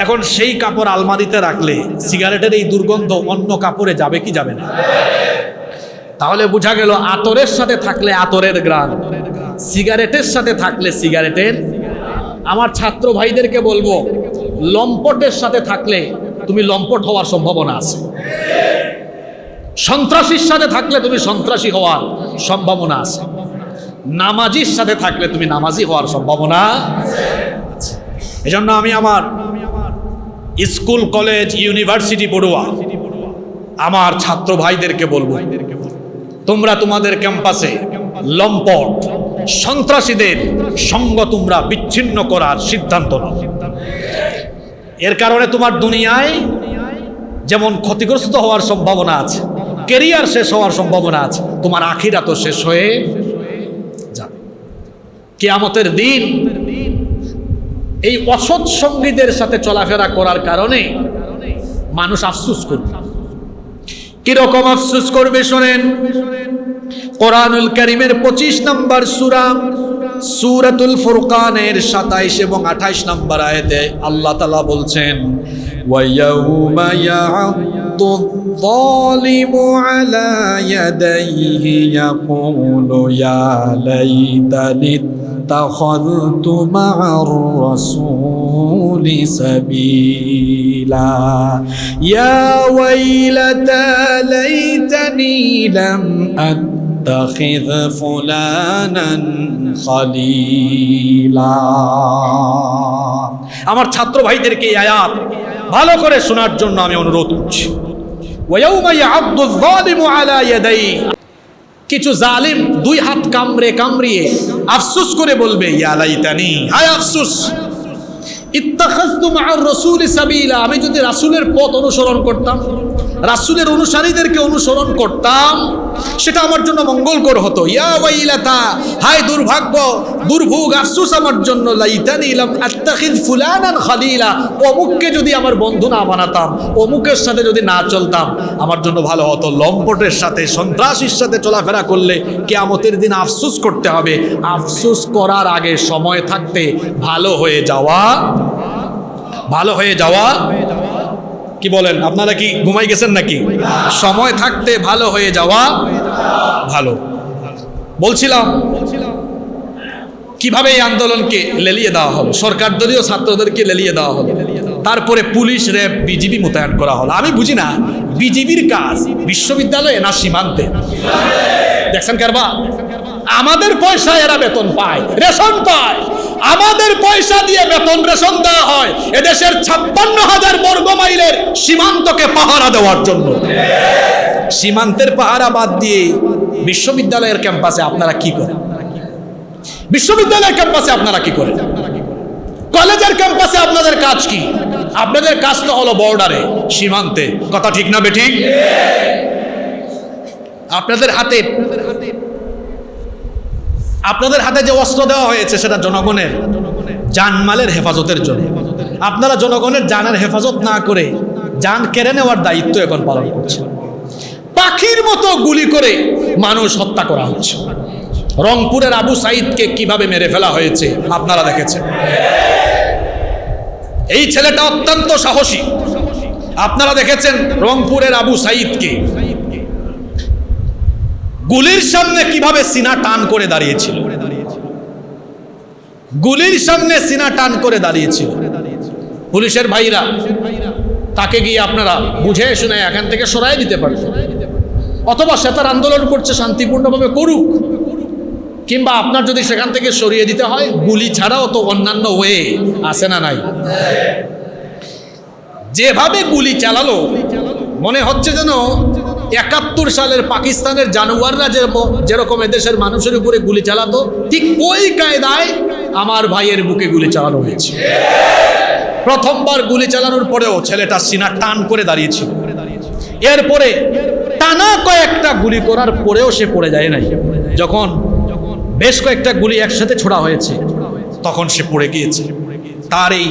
এখন সেই কাপড় আলমারিতে রাখলে সিগারেটের এই দুর্গন্ধ অন্য কাপড়ে যাবে কি যাবে না? তাহলে বোঝা গেল আতরের সাথে থাকলে আতরের ঘ্রাণ, সিগারেটের সাথে থাকলে সিগারেটের। আমার ছাত্র ভাইদেরকে বলবো, লম্পটের সাথে থাকলে তুমি লম্পট হওয়ার সম্ভাবনা আছে, সন্ত্রাসীর সাথে থাকলে তুমি সন্ত্রাসী হওয়ার সম্ভাবনা আছে, নামাজির সাথে থাকলে তুমি নামাজি হওয়ার সম্ভাবনা আছে। এজন্য আমি আমার স্কুল কলেজ ইউনিভার্সিটি পড়ুয়া আমার ছাত্র ভাইদেরকে বলবো, তোমরা তোমাদের ক্যাম্পাসে লম্পট সন্ত্রাসীদের সঙ্গ তোমরা বিচ্ছিন্ন করার সিদ্ধান্ত নাও। এর কারণে তোমার দুনিয়ায় যেমন ক্ষতিগ্রস্ত হওয়ার সম্ভাবনা আছে, কেরিয়ার শেষ হওয়ার সম্ভাবনা আছে, তোমার আখিরাতও শেষ হয়ে যাবে। কিয়ামতের দিন এই অসৎ সঙ্গীদের সাথে চলাফেরা করার কারণে মানুষ আফসোস করবে। কিরকম আফসোস করবে শোনেন, কোরআনুল কারীমের 25 নম্বর সূরা সূরাতুল ফুরকানের 27 এবং 28 নম্বর আয়াতে আল্লাহ তাআলা বলছেন, ওয়ায়াউমা ইয়া'আদ্দু-যালিমু আলা ইয়াদাইহি ইয়াকুলু ইয়া লাইতানি ইত্তাখাযতু মা'আর রাসূলি সাবিলা ইয়া ওয়াইলাতা লাইতানি লাম আত্তাখিয ফুলানান খালিলা। আমার ছাত্র ভাইদেরকে এই আয়াত ভালো করে শোনার জন্য আমি অনুরোধ করছি। ওয়ায়াউমা ইয়া'আদ্দু-যালিমু আলা ইয়াদাইহি, কিছু জালিম দুই হাত কামড়িয়ে আফসোস করে বলবে, ইয়া লাইতানি, হায় আফসোস, ইত্তাখাযতু মা'আর রাসূলি সাবিলা, আমি যদি রাসূলের পথ অনুসরণ করতাম, রাসূলের অনুসারীদেরকে অনুসরণ করতাম, সেটা আমার জন্য মঙ্গলকর হতো। ইয়া ওয়াইলাতা, হায় দুর্ভাগ্য, দুর্ভোগ, আফসোস আমার জন্য, লাইতানি লাম আত্তাখিয ফুলানান খালিলা, অমুককে যদি আমার বন্ধু না বানাতাম, অমুকের সাথে যদি না চলতাম, আমার জন্য ভালো হতো। লম্পটের সাথে সন্ত্রাসীর সাথে চলাফেরা করলে কিয়ামতের দিন আফসোস করতে হবে। আফসোস করার আগে সময় থাকতে ভালো হয়ে যাওয়া, ভালো হয়ে যাওয়া। কি বলেন, আপনারা কি ঘুমাই গেছেন নাকি? সময় থাকতে ভালো হয়ে যাওয়া ভালো। বলছিলাম কিভাবে এই আন্দোলনকে লেলিয়ে দেওয়া হলো, সরকার দলীয় ছাত্রদেরকে লেলিয়ে দেওয়া হলো, তারপরে পুলিশ, র্যাব, বিজিবি মোতায়েন করা হলো। আমি বুঝি না বিজিবির কাজ বিশ্ববিদ্যালয়ে না সীমান্তে? দেখছেন কারবা, আমাদের পয়সা এরা বেতন পায়, রেশন পায়, আমাদের পয়সা দিয়ে বেতন রেশন দেওয়া হয় এদেশের 56,000 বর্গ মাইলের সীমান্তকে পাহারা দেওয়ার জন্য। সীমান্তের পাহারা বাদ দিয়ে বিশ্ববিদ্যালয়ের ক্যাম্পাসে আপনারা কি করেন? বিশ্ববিদ্যালয়ের ক্যাম্পাসে আপনারা কি করেন? কলেজের ক্যাম্পাসে আপনাদের কাজ কি? আপনাদের কাজ তো হলো বর্ডারে, সীমান্তে। কথা ঠিক না বেঠিক? আপনাদের হাতে যে অস্ত্র দেওয়া হয়েছে সেটা জনগণের জানমালের হেফাজতের জন্য। আপনারা জনগণের জানের হেফাজত না করে জান কেড়ে নেওয়ার দায়িত্ব এখন পালন করছেন। পাখির মতো গুলি করে মানুষ হত্যা করা হচ্ছে। রংপুরের আবু সাইদকে কিভাবে মেরে ফেলা হয়েছে আপনারা দেখেছেন। এই ছেলেটা অত্যন্ত সাহসী, আপনারা দেখেছেন। রংপুরের আবু সাইদকে গুলির সামনে কিভাবে সিনা টান করে দাঁড়িয়েছিল, গুলির সামনে সিনা টান করে দাঁড়িয়েছিল। পুলিশের ভাইরা তাকে গিয়ে আপনারা বুঝে শুনে এখান থেকে সরাই দিতে পারতেন, অথবা সে তার আন্দোলন করছে শান্তিপূর্ণভাবে করুক, কিংবা আপনার যদি সেখান থেকে সরিয়ে দিতে হয়, গুলি ছাড়াও তো অন্যান্য ওয়ে আছে না নাই? যেভাবে গুলি চালালো মনে হচ্ছে যেন 71 সালের পাকিস্তানের জানুয়াররা যেরকম এদেশের মানুষের উপরে গুলি চালাতো, ঠিক ওই কায়দায় আমার ভাইয়ের বুকে গুলি চালানো হয়েছে। প্রথমবার গুলি চালানোর পরেও ছেলেটা সিনা টান করে দাঁড়িয়েছিল। এরপরে টানা কয়েকটা গুলি করার পরেও সে পড়ে যায় নাই। যখন বেশ কয়েকটা গুলি একসাথে ছোড়া হয়েছে তখন সে পড়ে গিয়েছে। তার এই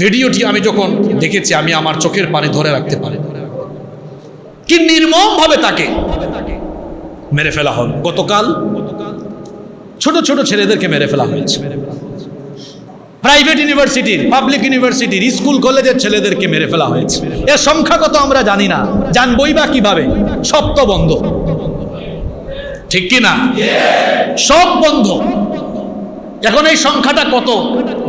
ভিডিওটি আমি যখন দেখেছি আমি আমার চোখের পানি ধরে রাখতে পারি। কি নির্মমভাবে তাকে মেরে ফেলা হল। গতকাল ছোট ছোট ছেলেদেরকে মেরে ফেলা হয়েছে। প্রাইভেট ইউনিভার্সিটির, পাবলিক ইউনিভার্সিটির, স্কুল কলেজের ছেলেদেরকে মেরে ফেলা হয়েছে। এর সংখ্যা কত আমরা জানি না, জানবই বা কিভাবে? সব তো বন্ধ, ঠিক কি না? সব বন্ধ। এখন এই সংখ্যাটা কত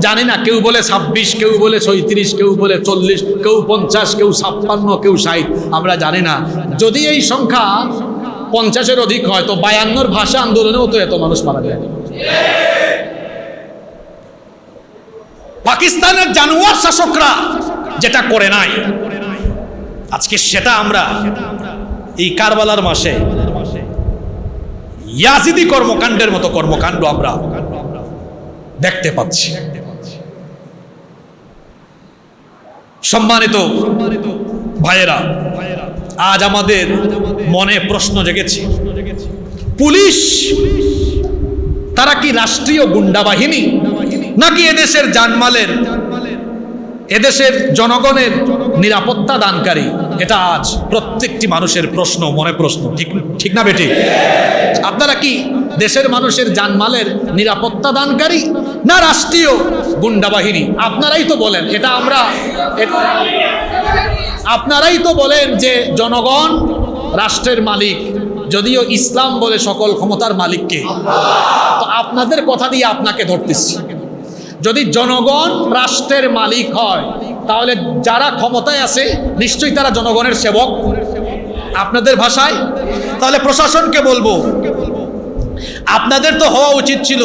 জানি না। কেউ বলে 26, কেউ বলে 36, কেউ বলে 40, কেউ 50, কেউ 56, কেউ 60, আমরা জানি না। যদি এই সংখ্যা 50-এর অধিক হয় তো 52-র ভাষা আন্দোলনেও তো এত মানুষ মারা যায়। পাকিস্তানের জানোয়ার শাসকরা যেটা করে নাই আজকে, সেটা আমরা এই কারবালার মাসে ইয়াজিদি কর্মকাণ্ডের মতো কর্মকাণ্ড আমরা দেখতে পাচ্ছি। সম্মানিত ভাইয়েরা, আজ আমাদের মনে প্রশ্ন জেগেছে, পুলিশ তারা কি রাষ্ট্রীয় গুন্ডা বাহিনী নাকি এদেশের জানমালের, এদেশের জনগণের নিরাপত্তা দানকারী? এটা আজ প্রত্যেকটি মানুষের প্রশ্ন, মনে প্রশ্ন, ঠিক না বেটি? আপনারা কি দেশের মানুষের জানমালের নিরাপত্তা দানকারী না রাষ্ট্রীয় গুন্ডা বাহিনী? আপনারাই তো বলেন। এটা আমরা, আপনারাই তো বলেন যে জনগণ রাষ্ট্রের মালিক, যদিও ইসলাম বলে সকল ক্ষমতার মালিককে। তো আপনাদের কথা দিয়ে আপনাকে ধরতেছি, যদি জনগণ রাষ্ট্রের মালিক হয় তাহলে যারা ক্ষমতায় আছে নিশ্চয়ই তারা জনগণের সেবক আপনাদের ভাষায়। তাহলে প্রশাসনকে বলবো, আপনাদের তো হওয়া উচিত ছিল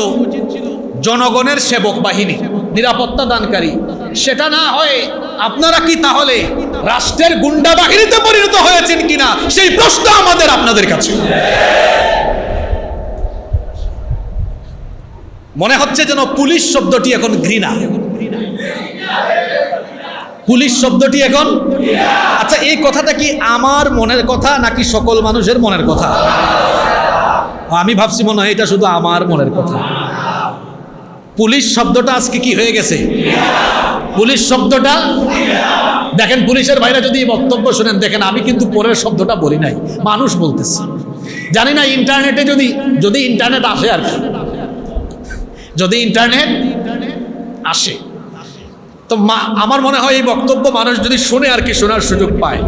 জনগণের সেবক বাহিনী, নিরাপত্তা দানকারী। সেটা না হয়ে আপনারা কি তাহলে রাষ্ট্রের গুন্ডা বাহিনীতে পরিণত হয়েছেন কিনা সেই প্রশ্ন আমাদের আপনাদের কাছে। মনে হচ্ছে যেন পুলিশ শব্দটি এখন ঘৃণা। পুলিশ শব্দটি এখন, আচ্ছা এই কথাটা কি আমার মনের কথা নাকি সকল মানুষের মনের কথা? আমি ভাবছি মনে হয় এটা শুধু আমার মনের কথা। পুলিশ শব্দটা আজকে কি হয়ে গেছে? পুলিশ শব্দটা, দেখেন পুলিশের ভাইরা যদি বক্তব্য শুনেন, দেখেন আমি কিন্তু পরের শব্দটা বলি নাই, মানুষ বলতেছে। জানি না ইন্টারনেটে যদি ইন্টারনেট আসে আর কি, যদি ইন্টারনেট আসে তো আমার মনে হয় এই বক্তব্য মানুষ যদি শুনে আর কি, শোনার সুযোগ পায়,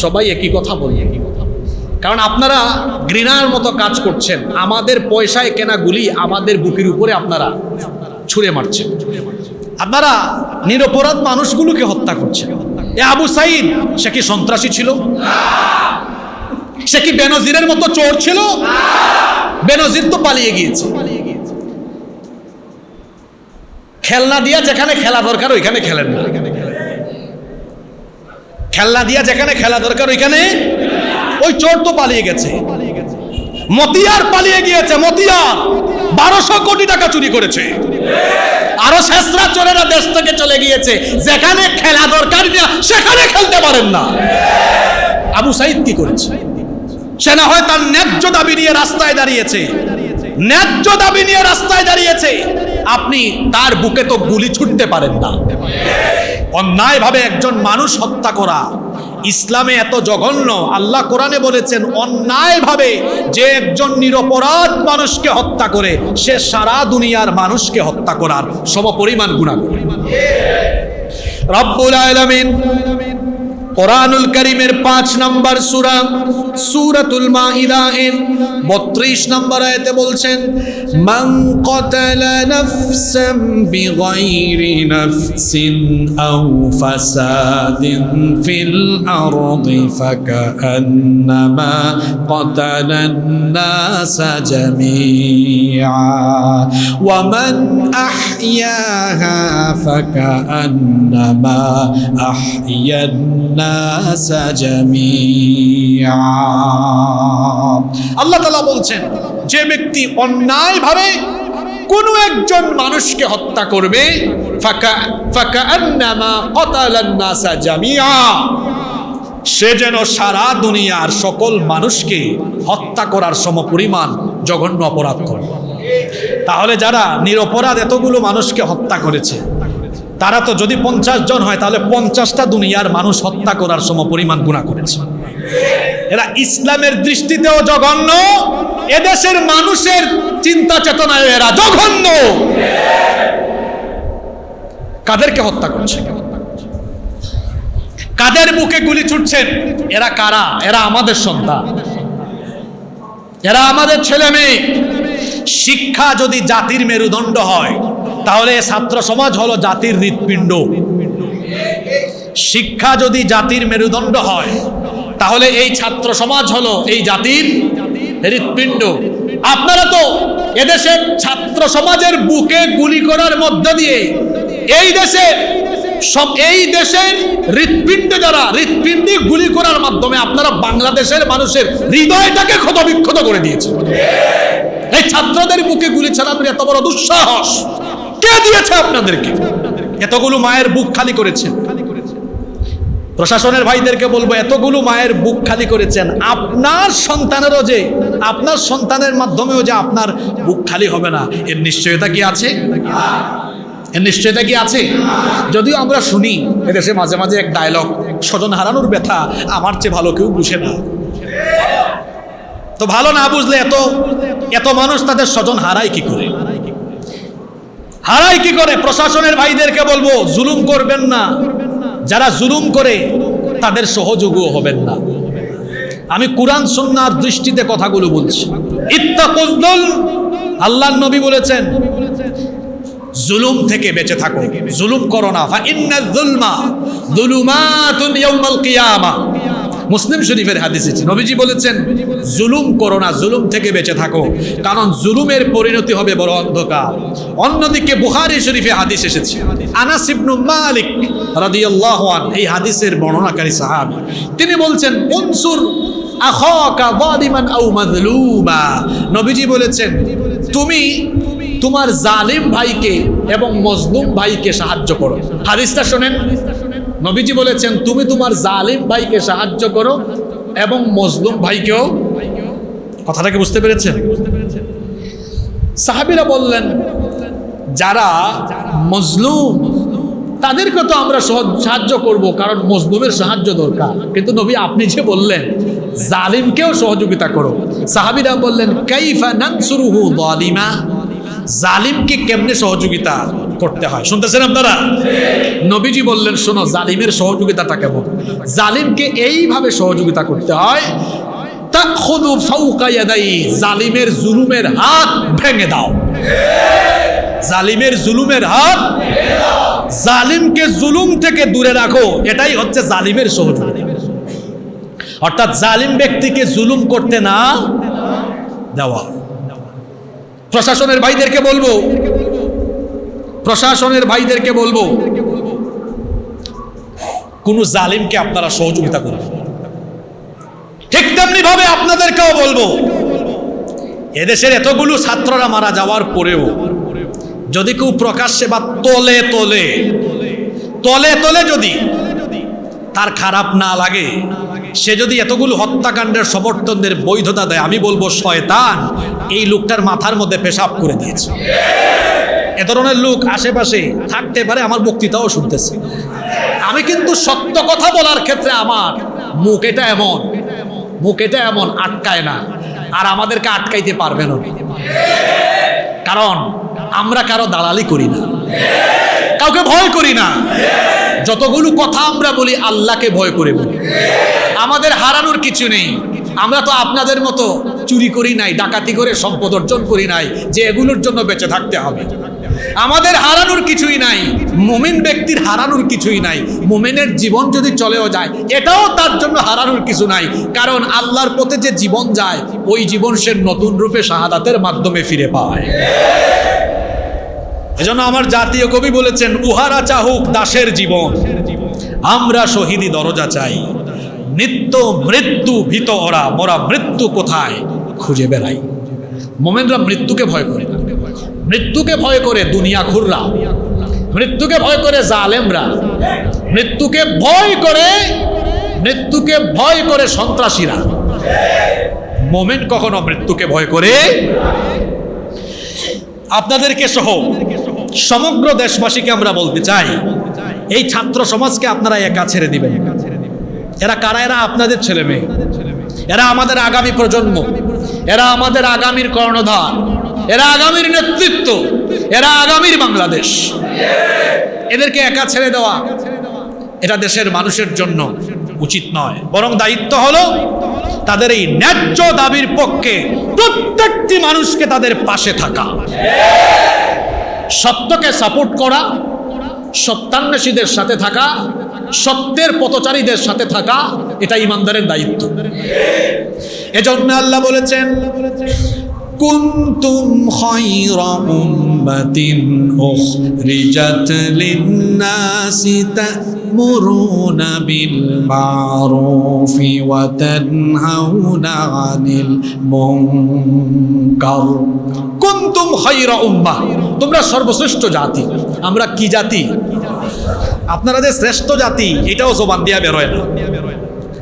সবাই একই কথা বলি। কারণ আপনারা ঘৃণার মতো কাজ করছেন। আমাদের পয়সায় কেনা গুলি আমাদের বুকের উপরে আপনারা ছুঁড়ে মারছেন। আপনারা নিরপরাধ মানুষগুলোকে হত্যা করছেন। এ আবু সাইদ, সে কি সন্ত্রাসী ছিল? সে কি বেনজিরের মতো চোর ছিল? বেনজির তো পালিয়ে গিয়েছে। খেলনা দিয়া যেখানে খেলা দরকার ওইখানে খেলেন না। খেলনা দিয়া যেখানে খেলা দরকার ওইখানে, ওই চোর তো পালিয়ে গেছে। মতিয়ার পালিয়ে গিয়েছে। মতিয়ার 1200 কোটি টাকা চুরি করেছে। আরো শেষরা চোরেরা দেশ থেকে চলে গিয়েছে। যেখানে খেলা দরকার সেখানে খেলতে পারেন না। আবু সাইদ কি করেছে? সে না হয় তার ন্যায্য দাবি নিয়ে রাস্তায় দাঁড়িয়েছে, ন্যায্য দাবি নিয়ে রাস্তায় দাঁড়িয়েছে। আপনি তার বুকে তো গুলি ছুটতে পারেন না। অন্যায়ভাবে একজন মানুষ হত্যা করা ইসলামে এত জঘন্য। আল্লাহ কোরআনে বলেছেন, অন্যায়ভাবে যে একজন নিরপরাধ মানুষকে হত্যা করে সে সারা দুনিয়ার মানুষকে হত্যা করার সমপরিমাণ গুনাহ করে। রব্বুল আলামিন কোরআনুল কারীমের 5 নম্বর সূরা সূরাতুল মাইদা এর 32 নম্বর আয়াতে বলছেন, মান কাতালা নাফসান বিগাইরি নাফসিন আও ফাসাদিন ফিল আরদি ফাকান্নামা কাতালান নাসা জামিআ ওয়া মান আহইয়াহা ফাকান্নামা আহইয়ান নাসা জামিআ। আল্লাহ তাআলা বলছেন, যে ব্যক্তি অন্যায়ভাবে কোনো একজন মানুষকে হত্যা করবে, ফাকান্নামা কাতালান নাসা জামিআ, সে যেন সারা দুনিয়ার সকল মানুষকে হত্যা করার সমপরিমাণ জঘন্য অপরাধ করে। তাহলে যারা নিরপরাধ এতগুলো মানুষকে হত্যা করেছে, তারা তো যদি 50 জন হয় তাহলে 50টা দুনিয়ার মানুষ হত্যা করার সমপরিমাণ গুনাহ করেছে। এরা ইসলামের দৃষ্টিতেও জঘন্য, এদেশের মানুষের চিন্তা চেতনায় এরা জঘন্য। কাদেরকে হত্যা করছে? কাদের বুকে গুলি ছুটছেন? এরা কারা? এরা আমাদের সন্তান, এরা আমাদের ছেলে মেয়ে। শিক্ষা যদি জাতির মেরুদণ্ড হয় তাহলে ছাত্র সমাজ হলো জাতির হৃৎপিণ্ড। শিক্ষা যদি জাতির মেরুদণ্ড হয় তাহলে এই ছাত্র সমাজ হলো এই জাতির হৃৎপিণ্ড। আপনারা তো এদেশের ছাত্র সমাজের বুকে গুলি করার মধ্য দিয়ে এই দেশের হৃৎপিণ্ডে যারা হৃৎপিণ্ডে গুলি করার মাধ্যমে আপনারা বাংলাদেশের মানুষের হৃদয়টাকে ক্ষতবিক্ষত করে দিয়েছে। এই ছাত্রদের বুকে গুলি চালানোর এত বড় দুঃসাহস কে দিয়েছে আপনাদেরকে? এতগুলো মায়ের বুক খালি করেছেন। প্রশাসনের ভাইদেরকে বলবো, এতগুলো মায়ের বুক খালি করেছেন, আপনার সন্তানেরও যে, আপনার সন্তানের মাধ্যমেও যে আপনার বুক খালি হবে না, এর নিশ্চয়তা কি আছে? এর নিশ্চয়তা কি আছে? যদিও আমরা শুনি এদেশে মাঝে মাঝে এক ডায়লগ, স্বজন হারানোর ব্যথা আমার চেয়ে ভালো কেউ বুঝে না। তো ভালো না বুঝলে এত মানুষ তাদের স্বজন হারায় কি করে? হারায় কি করে? প্রশাসনের ভাইদেরকে বলবো, জুলুম করবেন না। যারা জুলুম করে তাদের সহযোগীও হবেন না। আমি কুরআন সুন্নাহর দৃষ্টিতে কথাগুলো বলছি। ইত্তাকুজ যুলম, আল্লাহর নবী বলেছেন জুলুম থেকে বেঁচে থাকো, জুলুম করো না। ফা ইন্নায যুলমা যুলুমাতুন ইয়াউমাল কিয়ামাহ, মুসলিম শরীফের হাদিস আছে, নবীজি বলেছেন জুলুম করো না, জুলুম থেকে বেঁচে থাকো, কারণ জুলুমের পরিণতি হবে বড় অন্ধকার। অন্যদিকে বুখারী শরীফে হাদিস এসেছে, আনাস ইবনে মালিক রাদিয়াল্লাহু আনহু এই হাদিসের বর্ণনাকারী সাহাবী, তিনি বলছেন উনসুর আখাকা যালিমান আও মাজলুমা, নবীজি বলেছেন তুমি তোমার জালিম ভাইকে এবং মজলুম ভাইকে সাহায্য করো। হাদিসটা শুনেন, নবীজি বলেছেন তুমি তোমার জালিম ভাইকে সাহায্য করো এবং মজলুম ভাইকেও। কথাটাকে বুঝতে পেরেছেন? সাহাবীরা বললেন যারা মজলুম তাদেরকে তো আমরা সাহায্য করব, কারণ মজলুমের সাহায্য দরকার। কিন্তু নবী আপনি যে বললেন জালিমকেও সহযোগিতা করো, সাহাবীরা বললেন কাইফা নানসুরুহু যালিমা, জালিমকে কেমনে সহযোগিতা করতে হয় শুনতেছেন আপনারা? নবীজি বললেন শোনো জালিমের সহযোগিতাটা কেমন। জালিমকে এইভাবে সহযোগিতা করতে হয়, তাখুযু ফাওকা ইয়াদাই, জালিমের জুলুমের হাত ভেঙে দাও। জালিমের জুলুমের হাত, জালিমকে জুলুম থেকে দূরে রাখো, এটাই হচ্ছে জালিমের সহযোগিতা। অর্থাৎ জালিম ব্যক্তিকে জুলুম করতে না দেওয়া। প্রশাসনের ভাইদেরকে বলবো, প্রশাসনের ভাইদেরকে বলবো কোন জালিমকে আপনারা সহযোগিতা করবেন। ঠিক তেমনি ভাবে আপনাদেরকেও বলবো, এদেশের এতগুলো ছাত্ররা মারা যাওয়ার পরেও যদি কেউ প্রকাশ্যে বা তলে তলে তলে তলে যদি তার খারাপ না লাগে, সে যদি এতগুলো হত্যাকাণ্ডের সমর্থনদের বৈধতা দেয়, আমি বলবো শয়তান এই লোকটার মাথার মধ্যে পেশাব করে দিয়েছে। এ ধরনের লোক আশেপাশে থাকতে পারে, আমার বক্তৃতাও শুনতেছে। আমি কিন্তু সত্য কথা বলার ক্ষেত্রে আমার মুখ এটা এমন আটকায় না, আর আমাদেরকে আটকাইতে পারবে না, কারণ আমরা কারো দালালি করি না, কাউকে ভয় করি না। যতগুলো কথা আমরা বলি আল্লাহকে ভয় করে বলি। আমাদের হারানোর কিছু নেই। আমরা তো আপনাদের মতো চুরি করি নাই, ডাকাতি করে সম্পদ অর্জন করি নাই যে এগুলোর জন্য বেঁচে থাকতে হবে। আমাদের হারানোর কিছুই নাই, মুমিন ব্যক্তির হারানোর কিছুই নাই। মুমিনের জীবন যদি চলেও যায় এটাও তার জন্য হারানোর কিছু নাই, কারণ আল্লাহর পথে যে জীবন যায় ওই জীবন সে নতুন রূপে শাহাদাতের মাধ্যমে ফিরে পায়। এজন্য আমার জাতীয় কবি বলেছেন, উহারা চাহুক দাসের জীবন, আমরা শহীদি দরজা চাই। নিত্য মৃত্যু ভীত ওরা, মোরা মৃত্যু কোথায় খুঁজে বেড়াই। মোমেনরা মৃত্যুকে ভয় করে না, মৃত্যুকে ভয় করে দুনিয়া খুররা, মৃত্যুকে ভয় করে জালেমরা, মৃত্যুকে ভয় করে সন্ত্রাসীরা। মোমেন কখনো মৃত্যুকে ভয় করে আপনাদেরকে সহ সমগ্র দেশবাসীকে আমরা বলতে চাই, এই ছাত্র সমাজকে আপনারা একা ছেড়ে দিবেন। এরা কারা? এরা আপনাদের ছেলে মেয়ে, এরা আমাদের আগামী প্রজন্ম, এরা আমাদের আগামীর কর্ণধার, এরা আগামীর নেতৃত্ব, এরা আগামীর বাংলাদেশ। এদেরকে একা ছেড়ে দেওয়া এটা দেশের মানুষের জন্য উচিত নয়, বরং দায়িত্ব হলো তাদের এই ন্যায্য দাবির পক্ষে প্রত্যেকটি মানুষকে তাদের পাশে থাকা, সত্যকে সাপোর্ট করা, সত্যান্বেষীদের সাথে থাকা, সত্যের পথচারীদের সাথে থাকা, এটা ইমানদারের দায়িত্ব। এজন্য আল্লাহ বলেছেন, কুনতুম খায়রা উম্মাতিন উখরিজাত লিন-নাসি তা'মুরুনা বিল মা'রুফি ওয়া তানহাউনা আনিল মুনকার। কুনতুম খায়রা উম্মাহ, তোমরা সর্বশ্রেষ্ঠ জাতি। আমরা কি জাতি? আপনারা যে শ্রেষ্ঠ জাতি এটাও জবান দিয়া বের হয় না।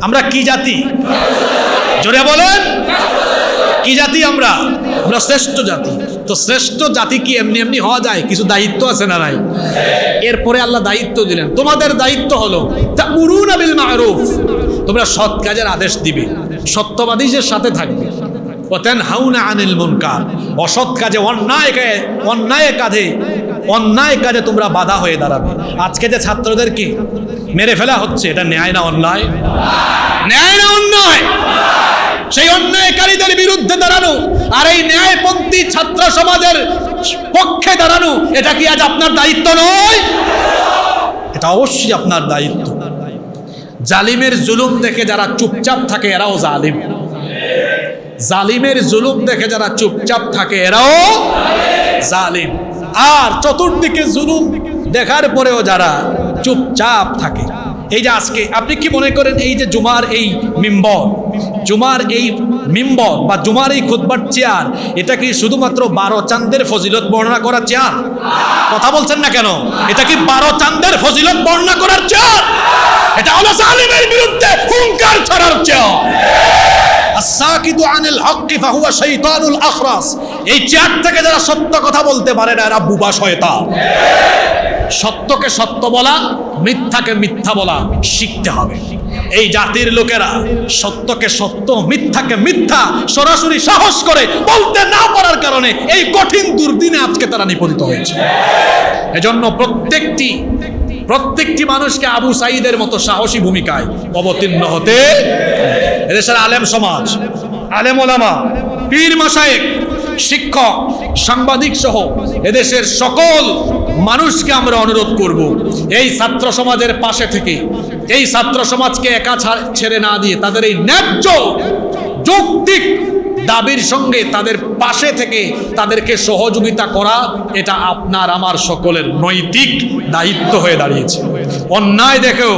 আমরা কি জাতি? জোরে বলেন, কি জাতি আমরা? আমরা শ্রেষ্ঠ জাতি। তো শ্রেষ্ঠ জাতি কি এমনি এমনি হওয়া যায়? কিছু দায়িত্ব আছে না নাই? এরপরে আল্লাহ দায়িত্ব দিলেন, তোমাদের দায়িত্ব হলো তা'মুরুনা বিল মা'রুফ, তোমরা সৎ কাজের আদেশ দিবে, সত্যবাদীদের সাথে থাকবে, ওয়া তানহাউনা আনিল মুনকার, অসৎ কাজে অন্যায় কাজে তোমরা বাধা হয়ে দাঁড়াবে। আজকে যে ছাত্রদেরকে মেরে ফেলা হচ্ছে, এটা ন্যায় না অন্যায়? ন্যায় না অন্যায়? সেই অন্যায়কারীদের বিরুদ্ধে দাঁড়ানো আর এই ন্যায়পন্থী ছাত্র সমাজের পক্ষে দাঁড়ানো, এটা কি আজ আপনার দায়িত্ব নয়? এটা অবশ্যই আপনার দায়িত্ব। জালিমের জুলুম দেখে যারা চুপচাপ থাকে এরাও জালিম, জালিমের জুলুম দেখে যারা চুপচাপ থাকে এরাও জালিম। আর চতুর্দিকে জুলুম দেখার পরেও যারা চুপচাপ থাকে, এই যে আজকে আপনি কি মনে করেন এই যে জুমার এই মিম্বর বা জুমার এই খুতবার চেয়ার, এটা কি শুধুমাত্র 12 চাঁদের ফজিলত বর্ণনা করার চেয়ার? কথা বলছেন না কেন? এটা কি 12 চাঁদের ফজিলত বর্ণনা করার চেয়ার? এটা হলো জালিমের বিরুদ্ধে হুঙ্কার ছড়ার চেয়ার। আস-সাকিতু আনিল হক্কি ফাহুয়া শাইতানুল আখরাস, এই চেয়ার থেকে যারা সত্য কথা বলতে পারে না এরা বুবা শয়তান। সত্যকে সত্য বলা, মিথ্যাকে মিথ্যা বলা শিখতে হবে। এই জাতির লোকেরা সত্যকে সত্য, মিথ্যাকে মিথ্যা সরাসরি সাহস করে বলতে না পারার কারণে এই কঠিন দুর্দিনে আজকে তারা নিপতিত হয়েছে। এজন্য প্রত্যেকটি মানুষকে আবু সাঈদের মতো সাহসী ভূমিকায় অবতীর্ণ হতে, এদেশের আলেম সমাজ, আলেম ওলামা, পীর মাশায়েখ, শিক্ষক, সাংবাদিক সহ এদেশের সকল মানুষকে আমরা অনুরোধ করব, এই ছাত্র সমাজের পাশে থেকে এই ছাত্র সমাজকে একা ছেড়ে না দিয়ে তাদের এই ন্যায্য যৌক্তিক দাবির সঙ্গে তাদের পাশে থেকে তাদেরকে সহযোগিতা করা, এটা আপনার আমার সকলের নৈতিক দায়িত্ব হয়ে দাঁড়িয়েছে। অন্যায় দেখেও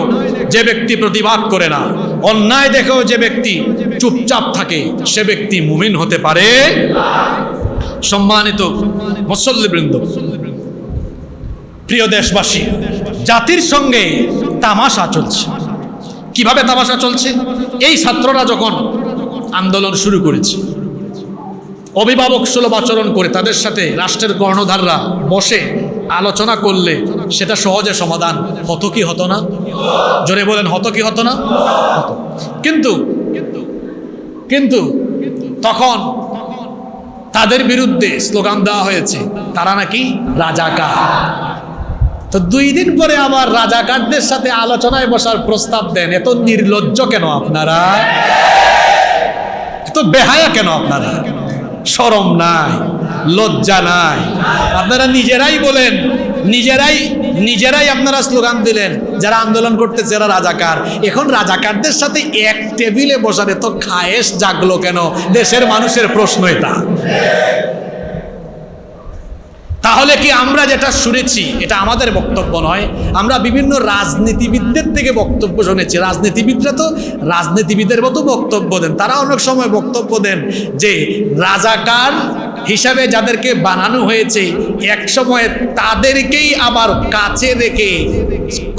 যে ব্যক্তি প্রতিবাদ করে না, অন্যায় দেখেও যে ব্যক্তি চুপচাপ থাকে, সে ব্যক্তি মুমিন হতে পারে। সম্মানিত মুসল্লিবৃন্দ, প্রিয় দেশবাসী, জাতির সঙ্গে তামাশা চলছে। কিভাবে তামাশা চলছে? এই ছাত্ররা যখন আন্দোলন শুরু করেছে, অভিভাবক সুলভ আচরণ করে তাদের সাথে রাষ্ট্রের কর্ণধাররা বসে আলোচনা করলে সেটা সহজে সমাধান হতো কি হতো না? জোরে বলেন, হতো কি হতো না? হতো। কিন্তু তখন তাদের বিরুদ্ধে স্লোগান দেওয়া হয়েছে, তারা নাকি রাজাকার। তো 2 দিন পরে আবার রাজাকারদের সাথে আলোচনায় বসার প্রস্তাব দেন। এত নির্লজ্জ কেন আপনারা? এত বেহায়া কেন আপনারা? শরম নাই, লজ্জা নাই? আপনারা নিজেরাই বলেন, নিজেরাই আপনারা স্লোগান দিলেন যারা আন্দোলন করতেছে এরা রাজাকার। এখন রাজাকারদের সাথে এক টেবিলে বসার এত খায়েশ জাগলো কেন? দেশের মানুষের প্রশ্ন এটা। তাহলে কি আমরা যেটা শুনেছি এটা আমাদের বক্তব্য নয়? আমরা বিভিন্ন রাজনীতিবিদদের থেকে বক্তব্য শুনেছি। রাজনীতিবিদরা তো রাজনীতিবিদের মতো বক্তব্য দেন। তারা অনেক সময় বক্তব্য দেন যে রাজাকার হিসাবে যাদেরকে বানানো হয়েছে এক সময় তাদেরকেই আবার কাছে রেখে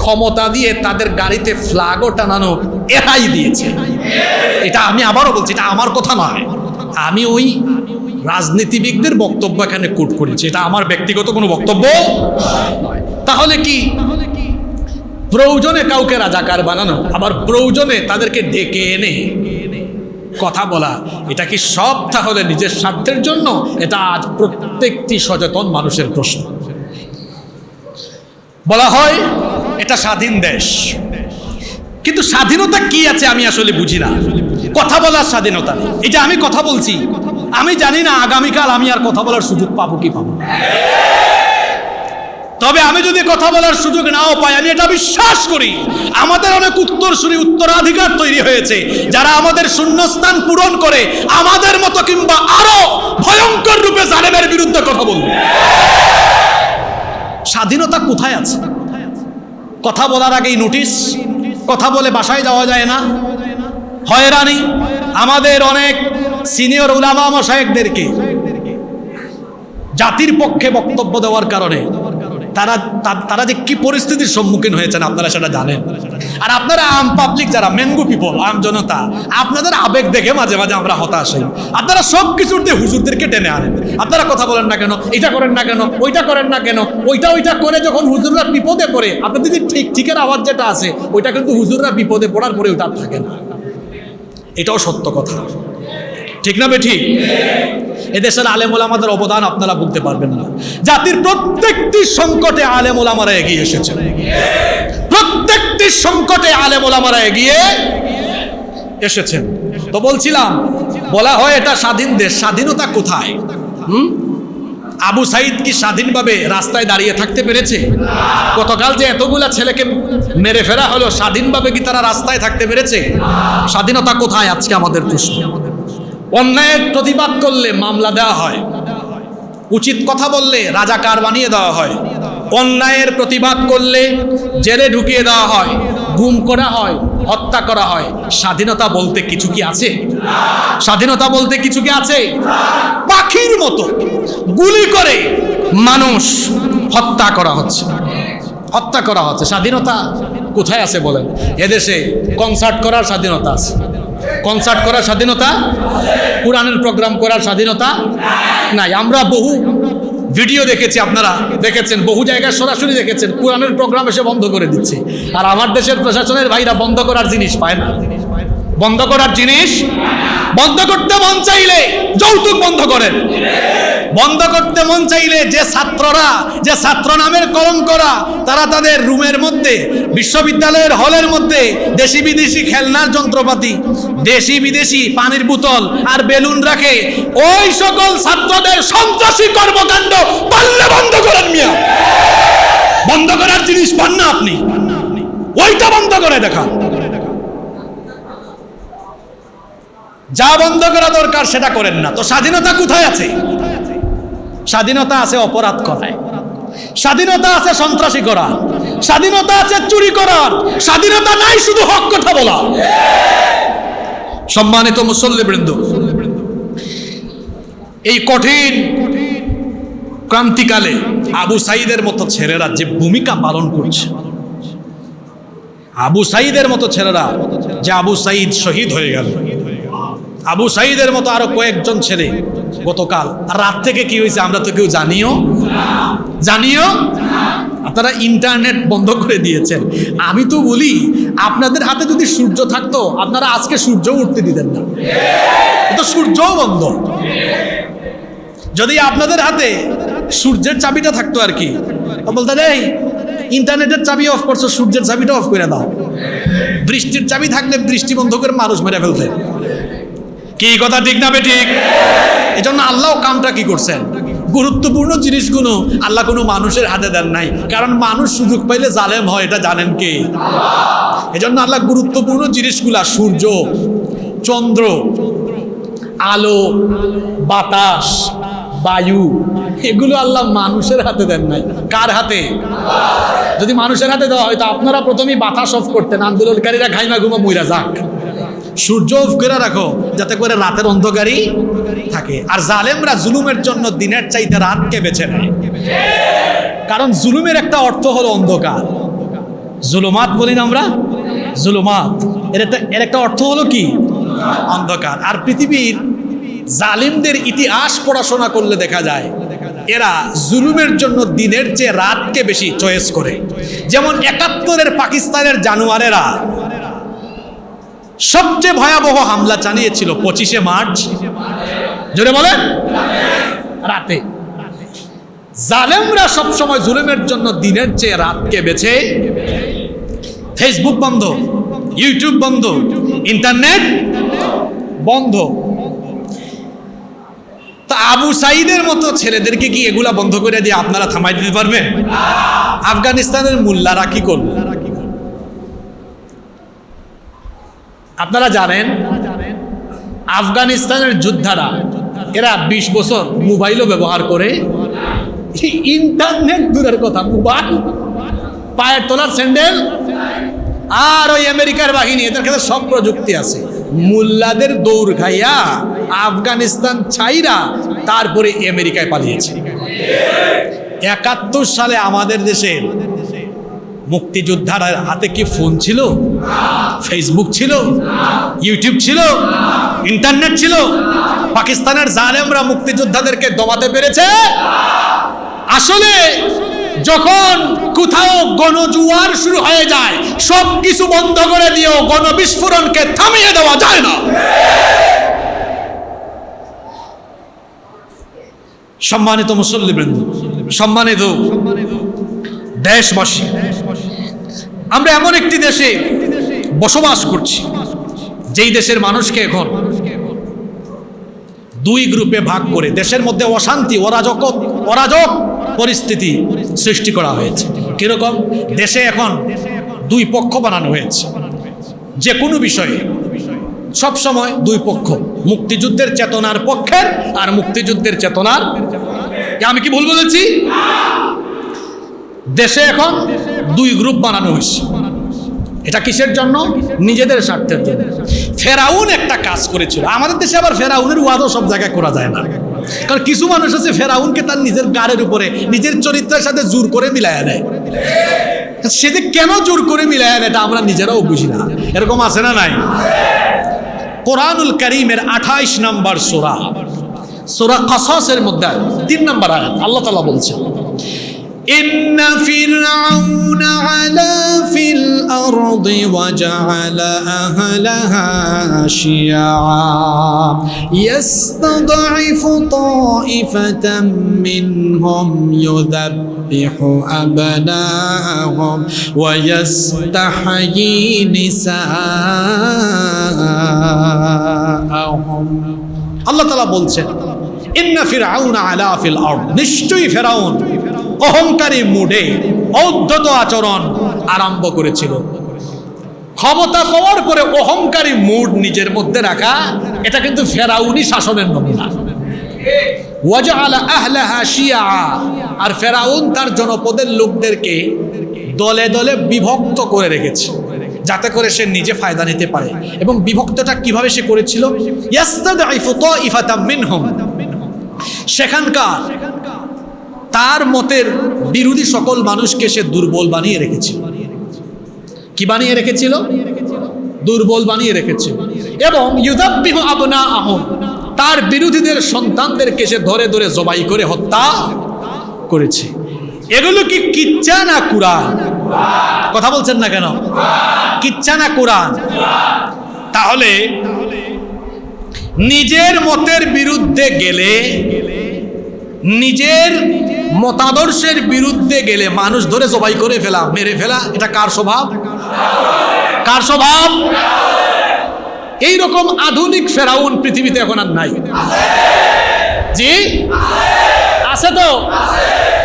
ক্ষমতা দিয়ে তাদের গাড়িতে ফ্ল্যাগও টানানো এরাই দিয়েছে। এটা আমি আবারও বলছি, এটা আমার কথা নয়। আমি ওই রাজনীতিবিদদের বক্তব্য এখানে কোট করেছি, এটা আমার ব্যক্তিগত কোনো বক্তব্য নয়। তাহলে কি প্রয়োজনে কাউকে রাজাকার বানানো, আবার প্রয়োজনে তাদেরকে ডেকে এনে কথা বলা, এটা কি সব তাহলে নিজের স্বার্থের জন্য? এটা আজ প্রত্যেকটি সচেতন মানুষের প্রশ্ন। বলা হয় এটা স্বাধীন দেশ, কিন্তু স্বাধীনতা কি আছে আমি আসলে বুঝি না। কথা বলার স্বাধীনতা, এই যে আমি কথা বলছি, আমি জানি না আগামীকাল আমি আর কথা বলার সুযোগ পাবো কি পাবো না। তবে আমি যদি কথা বলার সুযোগ নাও পাই, আমি এটা বিশ্বাস করি আমাদের অনেক উত্তরসূরি উত্তরাধিকার তৈরি হয়েছে, যারা আমাদের শূন্যস্থান পূরণ করে আমাদের মতো কিংবা আরো ভয়ঙ্কর রূপে জালেমের বিরুদ্ধে কথা বলবে। স্বাধীনতা কোথায় আছে? কথা বলার আগেই নোটিশ, কথা বলে বাসায় যাওয়া যায় না, হয়রানি। আমাদের অনেক সিনিয়র উলামা মাশায়েখদেরকে জাতির পক্ষে বক্তব্য দেওয়ার কারণে তারা যে কি পরিস্থিতির সম্মুখীন হয়েছেন আপনারা সেটা জানেন। আর আপনারা আম পাবলিক, যারা ম্যাঙ্গো পিপল, আম জনতা, আপনাদের আবেগ দেখে মাঝে মাঝে আমরা হতাশ হই। আপনারা সব কিছুর দিয়ে হুজুরদেরকে টেনে আনেন। আপনারা কথা বলেন না কেন, এটা করেন না কেন, ওইটা করেন না কেন, ওইটা করে যখন হুজুররা বিপদে পড়ে, আপনাদের যে ঠিকের আওয়াজ যেটা আছে ওইটা কিন্তু হুজুররা বিপদে পড়ার পরে ওইটা থাকে না। এটাও সত্য কথা, ঠিক না বেঠিক? এদেশের আলেম ওলামাদের অবদান আপনারা বলতে পারবেন না। জাতির প্রত্যেকটি সংকটে আলেম ওলামারা এগিয়ে এসেছেন, প্রত্যেকটি সংকটে আলেম ওলামারা এগিয়ে এসেছেন। তো বলছিলাম, বলা হয় এটা স্বাধীন দেশ, স্বাধীনতা কোথায়? আবু সাইদ কি স্বাধীনভাবে রাস্তায় দাঁড়িয়ে থাকতে পেরেছে? গতকাল যে এতগুলা ছেলেকে মেরে ফেরা হলো, স্বাধীনভাবে কি তারা রাস্তায় থাকতে পেরেছে? স্বাধীনতা কোথায় আজকে আমাদের প্রশ্ন। অন্যায়ের প্রতিবাদ করলে মামলা দেওয়া হয়, উচিত কথা বললে রাজাকার বানিয়ে দেওয়া হয়, অন্যায়ের প্রতিবাদ করলে জেলে ঢুকিয়ে দেওয়া হয়, গুম করা হয়, হত্যা করা হয়। স্বাধীনতা বলতে কিছু কি আছে? স্বাধীনতা বলতে কিছু কি আছে? পাখির মতো গুলি করে মানুষ হত্যা করা হচ্ছে, হত্যা করা হচ্ছে। স্বাধীনতা কোথায় আছে বলেন? এদেশে কনসার্ট করার স্বাধীনতা আছে, কনসার্ট করার স্বাধীনতা, কোরআনের প্রোগ্রাম করার স্বাধীনতা নাই। আমরা বহু ভিডিও দেখেছি, আপনারা দেখেছেন, বহু জায়গায় সরাসরি দেখেছেন কোরআনের প্রোগ্রাম এসে বন্ধ করে দিচ্ছে। আর আমার দেশের প্রশাসনের ভাইরা বন্ধ করার জিনিস পায় না। বন্ধ করার জিনিস, বন্ধ করতে মন চাইলে যৌতুক বন্ধ করেন, বন্ধ করতে মন চাইলে যে ছাত্ররা, যে ছাত্র নামের কলঙ্করা, তারা তাদের রুমের মধ্যে, বিশ্ববিদ্যালয়ের হলের মধ্যে দেশি বিদেশি খেলনার যন্ত্রপাতি, দেশি বিদেশি পানির বোতল আর বেলুন রাখে, ওই সকল ছাত্রদের সন্ত্রাসী কর্মকাণ্ড পারলে বন্ধ করেন মিয়া। বন্ধ করার জিনিস পান না আপনি, ওইটা বন্ধ করে দেখান। যা বন্ধ করা দরকার সেটা করেন না। তো স্বাধীনতা কোথায় আছে? স্বাধীনতা আছে অপরাধ করায়, স্বাধীনতা আছে সন্ত্রাসী করা, স্বাধীনতা আছে চুরি করার, স্বাধীনতা নাই শুধু হক কথা বলা। সম্মানিত মুসল্লিবৃন্দ, এই কঠিন ক্রান্তিকালে আবু সাইদের মতো ছেলেরা যে ভূমিকা পালন করছে, আবু সাইদের মতো ছেলেরা, যে আবু সাইদ শহীদ হয়ে গেল, আবু সাইদের মতো আরো কয়েকজন ছেলে গতকাল আর রাত থেকে কি হয়েছে আমরা তো কেউ জানিও। আপনারা ইন্টারনেট বন্ধ করে দিয়েছেন। আমি তো বলি, আপনাদের হাতে যদি সূর্য থাকতো আপনারা আজকে সূর্য উঠতে দিতেন না, তো সূর্যও বন্ধ। যদি আপনাদের হাতে সূর্যের চাবিটা থাকতো আর কি, বলতেন এই ইন্টারনেটের চাবি অফ করছো, সূর্যের চাবিটা অফ করে দাও। বৃষ্টির চাবি থাকলে বৃষ্টি বন্ধ করে মানুষ মেরে ফেলতেন। কি কথা ঠিক না বেঠিক? এই জন্য আল্লাহ কামটা কি করছেন, গুরুত্বপূর্ণ জিনিসগুলো আল্লাহ কোনো মানুষের হাতে দেন নাই, কারণ মানুষ সুযোগ পাইলে জালেম হয়, এটা জানেন কে? এই জন্য আল্লাহ গুরুত্বপূর্ণ জিনিসগুলা, সূর্য, চন্দ্র, আলো, বাতাস, বায়ু, এগুলো আল্লাহ মানুষের হাতে দেন নাই। কার হাতে? যদি মানুষের হাতে দেওয়া হয় তো আপনারা প্রথমেই বাতাস অফ করতেন, আন্দোলনকারীরা ঘাইমা ঘুমা মইরা যাক। সূর্য অফ করে রাখো যাতে করে রাতের অন্ধকারই থাকে। আর জালেমরা জুলুমের জন্য দিনের চাইতে রাতকে বেছে নেয়, কারণ জুলুমের একটা অর্থ হলো অন্ধকার। জুলুমাত বলি না আমরা, জুলুমাত, এর একটা অর্থ হলো কি? অন্ধকার। আর পৃথিবীর জালিমদের ইতিহাস পড়াশোনা করলে দেখা যায় এরা জুলুমের জন্য দিনের চেয়ে রাতকে বেশি চয়েস করে। যেমন ৭১-এর পাকিস্তানের জানুয়ারেরা সবচেয়ে ভয়াবহ হামলা চালিয়েছিল ২৫শে মার্চ, জোরে বলেন, রাতে। জালেমরা সবসময় জুলুমের জন্য দিনের চেয়ে রাতকে বেছে। ফেসবুক বন্ধ, ইউটিউব বন্ধ, ইন্টারনেট বন্ধ। তা আবু সাইদের মতো ছেলেদেরকে কি এগুলা বন্ধ করে দিয়ে আপনারা থামাই দিতে পারবেন? আফগানিস্তানের মোল্লারা কি করল? আপনারা জানেন আফগানিস্তানের যোদ্ধারা এরা ২০ বছর মোবাইলও ব্যবহার করে, ইন্টারনেট দূরের কথা, মোবাইল, পায়ের তলার স্যান্ডেল। আর ওই আমেরিকার বাহিনী, এদের কাছে সব প্রযুক্তি আছে। মোল্লাদের দৌড় খাইয়া আফগানিস্তান ছাইরা তারপরে আমেরিকায় পালিয়েছে। ৭১ সালে আমাদের দেশের মুক্তিযোদ্ধার হাতে কি ফোন ছিল, ফেসবুক ছিল, ইউটিউব ছিল, ইন্টারনেট ছিল? পাকিস্তানের জালেমরা মুক্তিযোদ্ধাদেরকে দমাতে পেরেছে? আসলে যখন কোথাও গণজুয়ার শুরু হয়ে যায় সব কিছু বন্ধ করে দিয়েও গণবিস্ফোরণকে থামিয়ে দেওয়া যায় না। সম্মানিত মুসল্লিবৃন্দ, সম্মানিত দেশবাসী, আমরা এমন একটি দেশে বসবাস করছি যেই দেশের মানুষকে এখন দুই গ্রুপে ভাগ করে দেশের মধ্যে অশান্তি, অরাজক পরিস্থিতি সৃষ্টি করা হয়েছে। কিরকম? দেশে এখন দুই পক্ষ বানানো হয়েছে। যে কোনো বিষয়ে সব সময় দুই পক্ষ, মুক্তিযুদ্ধের চেতনার পক্ষের আর মুক্তিযুদ্ধের চেতনার। আমি কি ভুল বলেছি? দেশে এখন দুই গ্রুপ বানানো হয়েছে। এটা কিসের জন্য? নিজেদের স্বার্থের জন্য। ফেরাউন একটা কাজ করেছিল। আমাদের দেশে আবার ফেরাউনের ওয়াদও সব জায়গায় করা যায় না, কারণ কিছু মানুষ আছে ফেরাউনকে তার নিজের গাড়ের উপরে নিজের চরিত্রের সাথে জোর করে মিলাইয়া দেয়। সে যে কেন জোর করে মিলাইয়া দেয় এটা আমরা নিজেরাও বুঝি না। এরকম আছে না নাই? কোরআনুল কারীমের ২৮ নম্বর সূরা, সূরা কসসের মধ্যে ৩ নম্বর আয়াত আল্লাহ তাআলা বলছেন, إن فرعون علا في الأرض وجعل أهلها شيعا يستضعف طائفة منهم يذبح أبناءهم ويستحيي نساءهم। আল্লাহ তাআলা বলছেন ইন্না ফিরআউনা আলা ফিল আরদ, নিশ্চয়ই ফেরাউন অহংকারী মুডে ঔদ্ধত আচরণ আরম্ভ করেছিল। ক্ষমতা পাওয়ার পরে অহংকারী মুড নিজের মধ্যে রাখা, এটা কিন্তু ফেরাউনি শাসনের নমুনা। ওয়াজআলা আহলাহা শিয়া, আর ফেরাউন তার জনপদের লোকদেরকে দলে দলে বিভক্ত করে রেখেছে যাতে করে সে নিজে ফায়দা নিতে পারে। এবং বিভক্তটা কিভাবে সে করেছিল? ইয়াস্তাদঈফু তাইফাতাম মিনহুম, সেখানকার তার মতের বিরোধী সকল মানুষকে সে দুর্বল বানিয়ে রেখেছিল। কি বানিয়ে রেখেছিল? দুর্বল বানিয়ে রেখেছিল। এবং ইউযাব্বিহু আবনাআহুম, তার বিরোধীদের সন্তানদেরকে সে ধরে ধরে জবাই করে হত্যা করেছে। এগুলো কি কিচ্ছা না কুরআন? কথা বলছেন না কেন? কিচ্ছা না কুরআন? তাহলে নিজের মতের বিরুদ্ধে গেলে, নিজের মতাদর্শের বিরুদ্ধে গেলে মানুষ ধরে জবাই করে ফেলা, মেরে ফেলা, এটা কার স্বভাব? কার স্বভাব? এইরকম আধুনিক ফেরাউন পৃথিবীতে এখন আর নাই। জি আছে তো?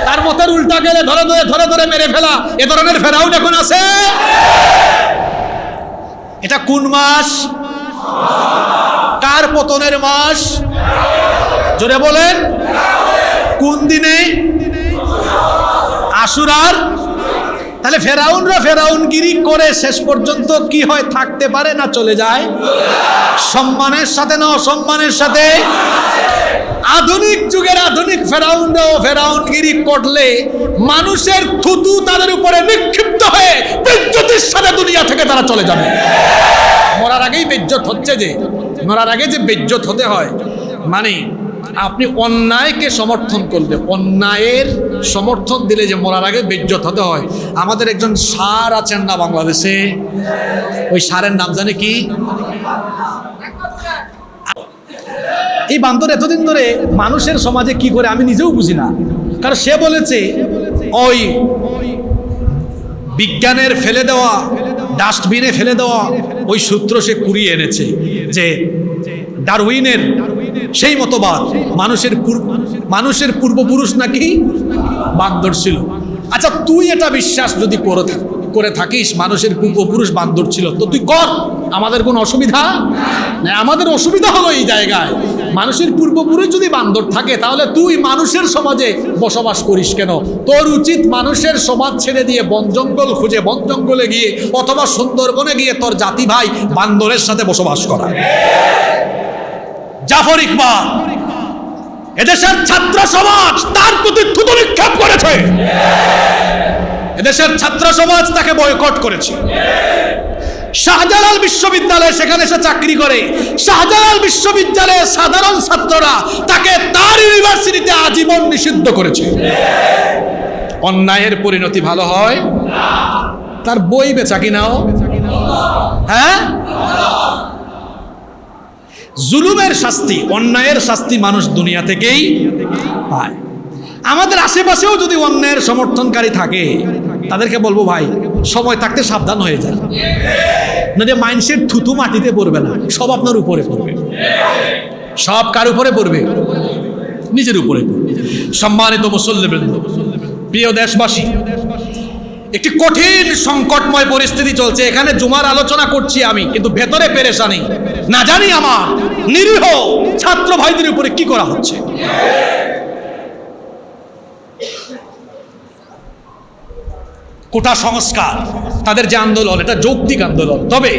তার মতের উল্টা গেলে ধরে ধরে ধরে মেরে ফেলা, এ ধরনের ফেরাউন এখন আছে। এটা কোন মাস? কার পতনের মাস? জোরে বলেন। কোন দিনে? আশুরার। তাহলে ফেরাউনরা ফেরাউনগিরি করে শেষ পর্যন্ত কি হয়? থাকতে পারে না চলে যায়? সম্মানের সাথে না অসম্মানের সাথে? আধুনিক যুগের আধুনিক ফেরাউনরাও ফেরাউনগিরি করলে মানুষের থুতু তাদের উপরে নিক্ষিপ্ত হয়ে বেইজ্জতির সাথে দুনিয়া থেকে তারা চলে যাবে। মরার আগেই বেইজ্জত হচ্ছে, যে মরার আগে যে বেইজ্জত হতে হয়, মানে আপনি অন্যায়কে সমর্থন করলে, অন্যায়ের সমর্থন দিলে যে মরার আগে বেজ্জত হতে হয়। আমাদের একজন স্যার আছেন না বাংলাদেশে, ওই স্যারের নাম জানে কি? এই বান্দর এতদিন ধরে মানুষের সমাজে কি করে আমি নিজেও বুঝি না। কারণ সে বলেছে ওই বিজ্ঞানের ফেলে দেওয়া, ডাস্টবিনে ফেলে দেওয়া ওই সূত্র সে কুড়িয়ে এনেছে যে ডারউইনের সেই মতবাদ মানুষের পূর্বপুরুষ নাকি বান্দর ছিল। আচ্ছা, তুই এটা বিশ্বাস যদি করে থাকিস মানুষের পূর্বপুরুষ বান্দর ছিল, তো তুই কর, আমাদের কোনো অসুবিধা না। আমাদের অসুবিধা হলো এই জায়গায়, মানুষের পূর্বপুরুষ যদি বান্দর থাকে তাহলে তুই মানুষের সমাজে বসবাস করিস কেন? তোর উচিত মানুষের সমাজ ছেড়ে দিয়ে বন জঙ্গল খুঁজে বন জঙ্গলে গিয়ে অথবা সুন্দরবনে গিয়ে তোর জাতি ভাই বান্দরের সাথে বসবাস করা। জাফর ইকবাল এদেশের ছাত্র সমাজ তার প্রতি থুতু নিক্ষেপ করেছে, এদেশের ছাত্র সমাজ তাকে বয়কট করেছে। শাহজালাল বিশ্ববিদ্যালয়ে সেখানে সে চাকরি করে, শাহজালাল বিশ্ববিদ্যালয়ের সাধারণ ছাত্ররা তাকে তার ইউনিভার্সিটিতে আজীবন নিষিদ্ধ করেছে। অন্যায়ের পরিণতি ভালো হয়? তার বই বেচা কিনাও, হ্যাঁ। জুলুমের শাস্তি, অন্যায়ের শাস্তি মানুষ দুনিয়া থেকেই পায়। আমাদের আশেপাশেও যদি অন্যায়ের সমর্থনকারী থাকে তাদেরকে বলবো, ভাই সময় থাকতে সাবধান হয়ে যায়, না যে মাইন্ডসেট থুতু মাটিতে পড়বে না, সব আপনার উপরে পড়বে। সব কার উপরে পড়বে? নিজের উপরে পড়বে। সম্মানিত মুসল্লিবৃন্দ, প্রিয় দেশবাসী, একটি কঠিন সংকটময় পরিস্থিতি চলছে। এখানে জুমার আলোচনা করছি আমি, কিন্তু ভেতরে পেরেশানি। না জানি আমার নিরীহ ছাত্র ভাইদের উপরে কি করা হচ্ছে। কোটা সংস্কার, তাদের যে আন্দোলন, এটা যৌক্তিক আন্দোলন। তবে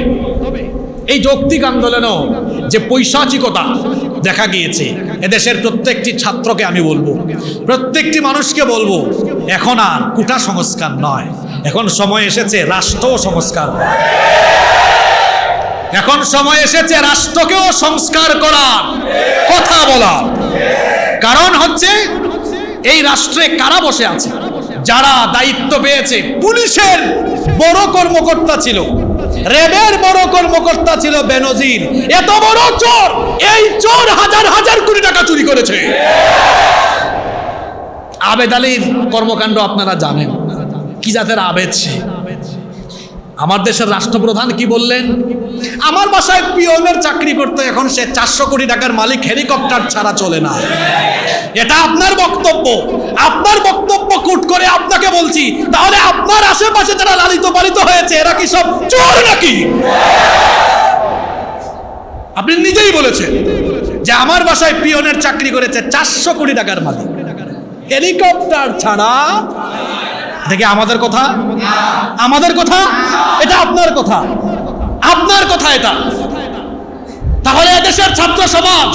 এই যৌক্তিক আন্দোলনেও যে পৈশাচিকতা দেখা গিয়েছে, এদেশের প্রত্যেকটি ছাত্রকে আমি বলবো, প্রত্যেকটি মানুষকে বলবো, এখন আর কোটা সংস্কার নয়, এখন সময় এসেছে রাষ্ট্র সংস্কার। এখন সময় এসেছে রাষ্ট্রকেও সংস্কার করার, কথা বলার। কারণ হচ্ছে এই রাষ্ট্রে কারা বসে আছে? যারা দায়িত্ব পেয়েছে। পুলিশের বড় কর্মকর্তা ছিল, র্যাবের বড় কর্মকর্তা ছিল বেনজির। এত বড় চোর, এই চোর হাজার হাজার কোটি টাকা চুরি করেছে। আবেদ আলীর কর্মকাণ্ড আপনারা জানেন, কি জাতের আবেদ সে। আমার দেশের রাষ্ট্রপ্রধান কি বললেন? আমার বাসায় পিয়নের চাকরি করতে এখন সে 400 কোটি টাকার মালিক, হেলিকপ্টার ছাড়া চলে না। এটা আপনার বক্তব্য, আপনার বক্তব্য কুট করে আপনাকে বলছি, তাহলে আপনার আশেপাশে যারা লালিত পালিত হয়েছে এরা কি সব চোর নাকি? আপনি নিজেই বলেছেন যে আমার বাসায় পিয়নের চাকরি করেছে 400 কোটি টাকার মালিক, হেলিকপ্টার ছাড়া। দেখে আমাদের কথা, আমাদের কথা, এটা আপনার কথা, আপনার কথা এটা। তাহলে এদেশের ছাত্র সমাজ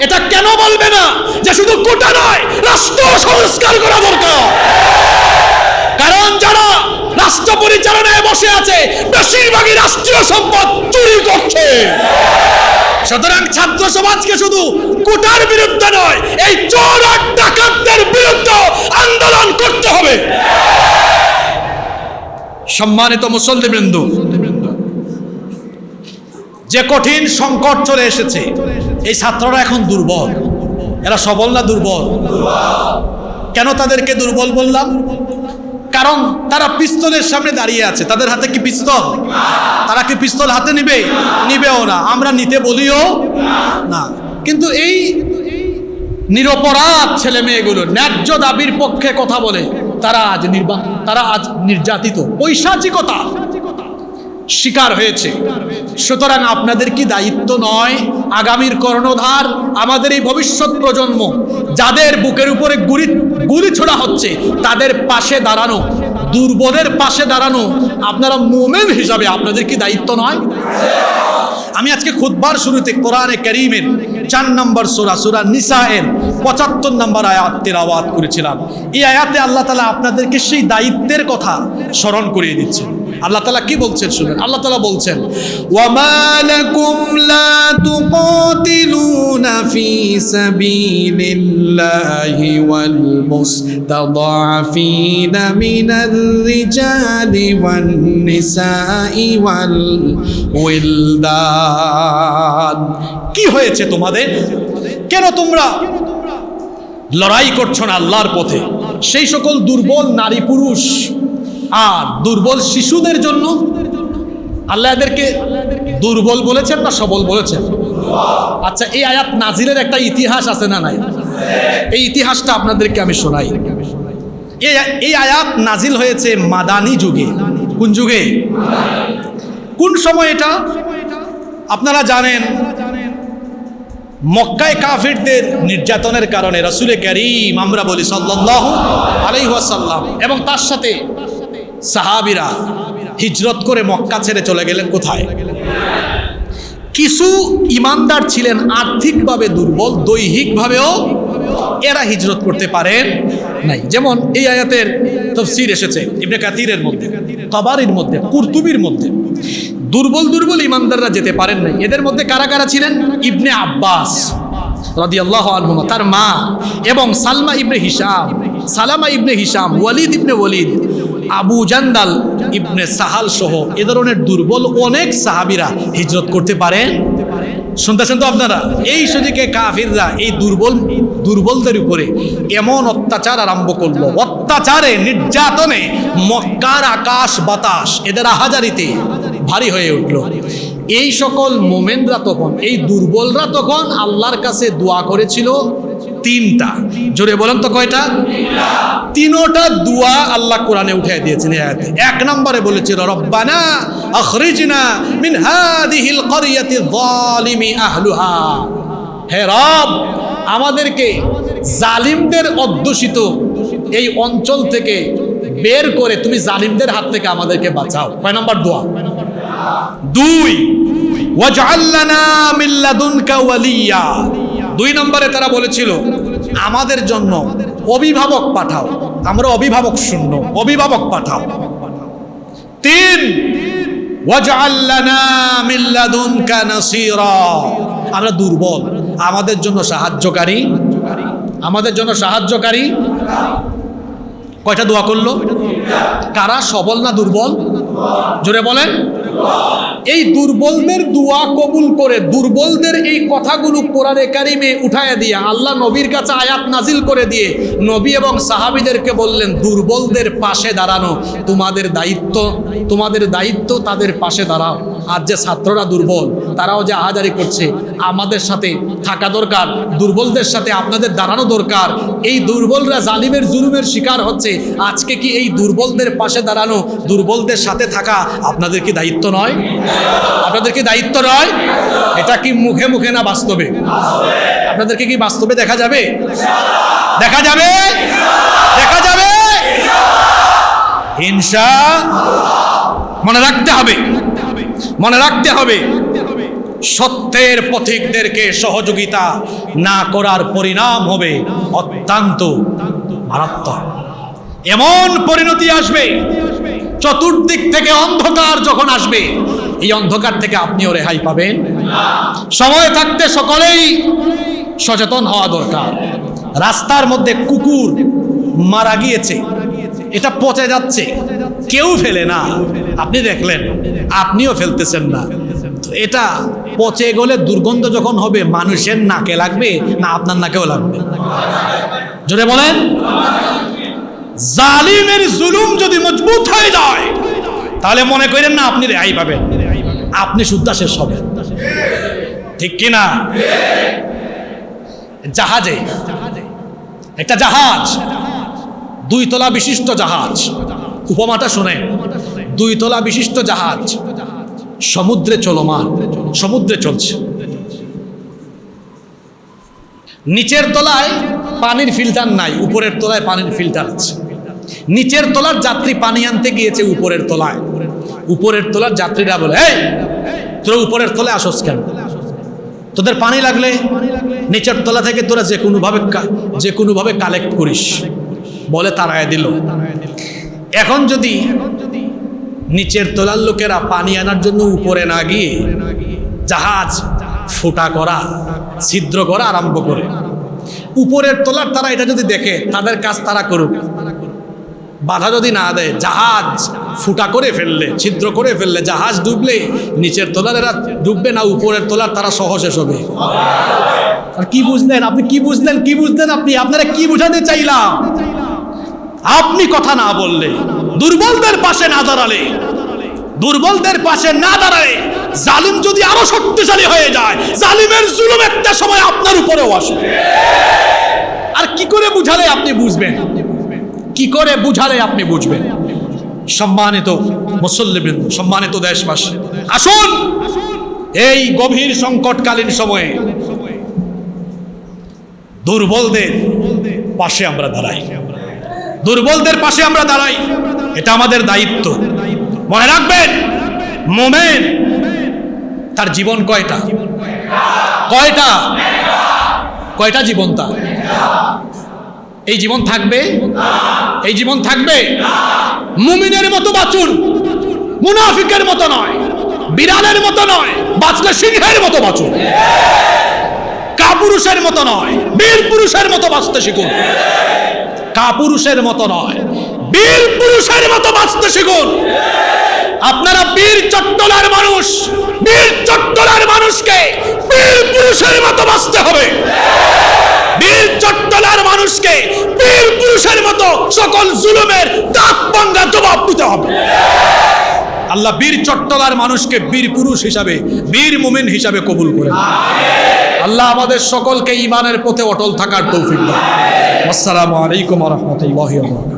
এটা কেন বলবে না যে শুধু কোটা নয়, রাষ্ট্র সংস্কার করা দরকার? কারণ যারা রাষ্ট্র পরিচালনায় বসে আছে বেশিরভাগই রাষ্ট্রীয় সম্পদ চুরি করছে। সুতরাং ছাত্র সমাজকে শুধু কোটার বিরুদ্ধে নয়, এই চোর আর ডাকাতদের বিরুদ্ধে আন্দোলন করতে হবে। সম্মানিত মুসল্লিবৃন্দ, যে কঠিন সংকট চলে এসেছে, এই ছাত্ররা এখন দুর্বল। এরা সবল না দুর্বল? কেন তাদেরকে দুর্বল বললাম? কারণ তারা পিস্তলের সামনে দাঁড়িয়ে আছে। তাদের হাতে কি পিস্তল? তারা কি পিস্তল হাতে নিবে? নিবেও না, আমরা নিতে বলিও না। কিন্তু এই নিরপরাধ ছেলে মেয়েগুলো ন্যায্য দাবির পক্ষে কথা বলে তারা আজ নির্যাতিত, পৈশাচিকতা শিকার হয়েছে। সুতরাং আপনাদের কি দায়িত্ব নয় আগামীর কর্ণধার আমাদের এই ভবিষ্যৎ প্রজন্ম, যাদের বুকের উপরে গুলি ছোড়া হচ্ছে, তাদের পাশে দাঁড়ানো, দুর্বলের পাশে দাঁড়ানো? আপনারা মুমিন হিসাবে আপনাদের কি দায়িত্ব নয়? আমি আজকে খুতবার শুরুতে কোরআনে কারীমের 4 নম্বর সূরা, সূরা নিসা-এর 75 নম্বর আয়াত তেলাওয়াত করেছিলাম। এই আয়াতে আল্লাহ তাআলা আপনাদেরকে সেই দায়িত্বের কথা স্মরণ করিয়ে দিচ্ছেন। আল্লাহ তাআলা কি বলছেন শুনেন। আল্লাহ তাআলা বলছেন, ওয়ামা লাকুম লা তুকাতিলুনা ফি সাবিলিল্লাহি ওয়াল মুস্তাদআফিনা মিনার রিজালি ওয়ান নিসাই ওয়াল উইলদান। কি হয়েছে তোমাদের? কেন তোমরা লড়াই করছো না আল্লাহর পথে? সেই সকল দুর্বল নারী পুরুষ আর দুর্বল শিশুদের জন্য। আল্লাহ এদেরকে দুর্বল বলেছেন না সবল বলেছেন? আচ্ছা, এই আয়াত নাজিলের একটা ইতিহাস আছে না নাই? এই ইতিহাসটা আপনাদেরকে আমি শোনাই। এই আয়াত নাজিল হয়েছে মাদানী যুগে। কোন যুগে? কোন সময় এটা আপনারা জানেন? মক্কায় কাফিরদের নির্যাতনের কারণে রাসূল কারীম, আমরা বলি সাল্লাল্লাহু আলাইহি ওয়াসাল্লাম, এবং তার সাথে সাহাবীরা হিজরত করে মক্কা ছেড়ে চলে গেলেন কোথায়? কিছু ইমানদার ছিলেন আর্থিকভাবে দুর্বল, দৈহিকভাবেও এরা হিজরত করতে পারেন নাই। যেমন এই আয়াতের তাফসীর এসেছে ইবনে কাসিরের মধ্যে, তাবারির মধ্যে, কুরতুবির মধ্যে। দুর্বল ইমানদাররা যেতে পারেন নাই। এদের মধ্যে কারা কারা ছিলেন? ইবনে আব্বাস রাদিয়াল্লাহু আনহুমা, তার মা, এবং সালামা ইবনে হিশাম, ওয়ালিদ ইবনে ওয়ালিদ, আবু জান্দাল ইবনে সাহাল সহ এ ধরনের দুর্বল অনেক সাহাবীরা হিজরত করতে পারেন। শুনতেছেন তো আপনারা? এই সুযোগে কাফিররা এই দুর্বলদের উপরে এমন অত্যাচার আরম্ভ করলো, অত্যাচারে, নির্যাতনে মক্কার আকাশ বাতাস এদের আহাজারিতে ভারী হয়ে উঠল। এই সকল মোমেনরা তখন, এই দুর্বলরা তখন আল্লাহর কাছে দোয়া করেছিল তিনটা। জোরে বলেন তো কয়টা? তিনটা দোয়া আল্লাহ কোরআনে উঠিয়ে দিয়েছেন এই আয়াতে। এক নম্বরে বলেছিল, রব্বানা আখরিজনা মিন হাদিহিল ক্বরিয়াতি যালিমি আহলুহা। হে রব, আমাদেরকে জালিমদের অধ্যুষিত এই অঞ্চল থেকে বের করে তুমি জালিমদের হাত থেকে আমাদেরকে বাঁচাও। কয় নম্বর দোয়া? দুই, ওয়াজআল লানা মিন লাদুনকা ওয়ালিয়া। দুই নম্বরে তারা বলেছিল, আমাদের জন্য অভিভাবক পাঠাও, আমরা অভিভাবক শূন্য, অভিভাবক পাঠাও। তিন, ওয়াজআল লানা মিন লাদুনকা নাসীরা। আমরা দুর্বল, আমাদের জন্য সাহায্যকারী, আমাদের জন্য সাহায্যকারী। কয়টা দোয়া করলো? কারা সবল না দুর্বল? জোরে বলেন। এই দুর্বলদের দোয়া কবুল করে, দুর্বলদের এই কথাগুলো কোরআনে কারিমে উঠায় দিয়ে আল্লাহ নবীর কাছে আয়াত নাজিল করে দিয়ে নবী এবং সাহাবীদেরকে বললেন, দুর্বলদের পাশে দাঁড়ানো তোমাদের দায়িত্ব, তোমাদের দায়িত্ব, তাদের পাশে দাঁড়াও। আর যে ছাত্ররা দুর্বল, তারাও যে আহাজারি করছে, আমাদের সাথে থাকা দরকার, দুর্বলদের সাথে আপনাদের দাঁড়ানো দরকার। এই দুর্বলরা জালিমের জুলুমের শিকার হচ্ছে, আজকে কি এই দুর্বলদের পাশে দাঁড়ানো, দুর্বলদের সাথে থাকা আপনাদের কি দায়িত্ব নয়? আপনাদের কি দায়িত্ব নয়? এটা কি মুখে মুখে না বাস্তবে? আপনাদেরকে কি বাস্তবে দেখা যাবে? দেখা যাবে, দেখা যাবে ইনশাআল্লাহ। মনে রাখতে হবে, মনে রাখতে হবে, সত্যের পথিকদেরকে সহযোগিতা না করার পরিণাম হবে অত্যন্ত মারাত্মক। এমন পরিণতি আসবে, চতুর্দিক থেকে অন্ধকার যখন আসবে, এই অন্ধকার থেকে আপনিও রেহাই পাবেন। সময় থাকতে সকলেই সচেতন হওয়া দরকার। রাস্তার মধ্যে কুকুর মারা গিয়েছে, এটা পচে যাচ্ছে, কেউ ফেলে না, আপনি দেখলেন, আপনিও ফেলতেছেন না। তো এটা পচে গেলে দুর্গন্ধ যখন হবে, মানুষের নাকে লাগবে না আপনার নাকেও লাগবে? জোরে বলেন। জালিমের জুলুম যদি মজবুত হয়ে যায়, তাহলে মনে করেন না আপনি রেহাই পাবেন, আপনি শুদ্ধা শেষ হবেন। ঠিক কিনা? জাহাজে, একটা জাহাজ, 2 তলা বিশিষ্ট জাহাজ, উপমাটা শুনে, 2 তলা বিশিষ্ট জাহাজ সমুদ্রে চলমান, সমুদ্রে চলছে। নিচের তলায় পানির ফিল্টার নাই, উপরের তলায় পানির ফিল্টার আছে। নিচের তলার যাত্রী পানি আনতে গিয়েছে উপরের তলায়। উপরের তলার যাত্রীরা বলে, এই তোরা উপরের তলায় আসোস কেন? তোদের পানি লাগলে নিচের তলা থেকে তোরা যে কোনোভাবে কালেক্ট করিস, বলে তাড়ায় দিল। এখন যদি নিচের তলার লোকেরা পানি আনার জন্য উপরে না গিয়ে জাহাজ ফুটা করা, ছিদ্র করা আরম্ভ করে। উপরের তলার তারা এটা যদি দেখে, তাদের কাজ তারা করুক, বাধা যদি না দেয়, জাহাজ ফুটা করে ফেললে, ছিদ্র করে ফেললে, জাহাজ ডুবলে নিচের তলার এরা ডুববে না, উপরের তলার তারা সহজে হবে। আর কি বুঝলেন আপনি? কি বুঝলেন? কি বুঝলেন আপনি? আপনারা কি বুঝাতে চাইলাম? আপনি কথা না বললে, দুর্বলদের পাশে না দাঁড়ালে, দুর্বলদের পাশে না দাঁড়ালে জালিম যদি আরো শক্তিশালী হয়ে যায়, জালিমের জুলুম একটা সময় আপনার উপরেও আসবে। আর কি করে বুঝালে আপনি বুঝবেন? কি করে বুঝালে আপনি বুঝবেন? সম্মানিত মুসল্লিবৃন্দ, সম্মানিত দেশবাসী, আসুন এই গভীর সংকটকালীন সময়ে দুর্বলদের পাশে আমরা দাঁড়াই, দুর্বলদের পাশে আমরা দাঁড়াই। এটা আমাদের দায়িত্ব। মনে রাখবেন, মোমেন তার জীবন কয়টা? কয়টা? কয়টা জীবন তার? এই জীবন থাকবে? এই জীবন থাকবে? মুমিনের মতো বাঁচুন, মুনাফিকের মতো নয়, বিড়ালের মতো নয়, বাঁচলে সিংহের মতো বাঁচুন, কাপুরুষের মতো নয়, বীর পুরুষের মতো বাঁচতে শিখুন। কাপুরুষের মতো নয়, বীর পুরুষের মতো বাঁচতে শিখুন। আপনারা বীর চট্টলার মানুষ, বীর চট্টলার মানুষকে বীর পুরুষের মতো বাঁচতে হবে। বীর চট্টলার মানুষকে বীর পুরুষের মতো সকল জুলুমের দাঁত ভাঙা জবাব দিতে হবে। আল্লাহ বীর চট্টলার মানুষকে বীর পুরুষ হিসাবে, বীর মুমিন হিসাবে কবুল করেন। আল্লাহ আমাদের সকলকে ঈমানের পথে অটল থাকার তৌফিক দান। আসসালামু আলাইকুম ওয়া রাহমাতুল্লাহি ওয়া বারাকাতুহু।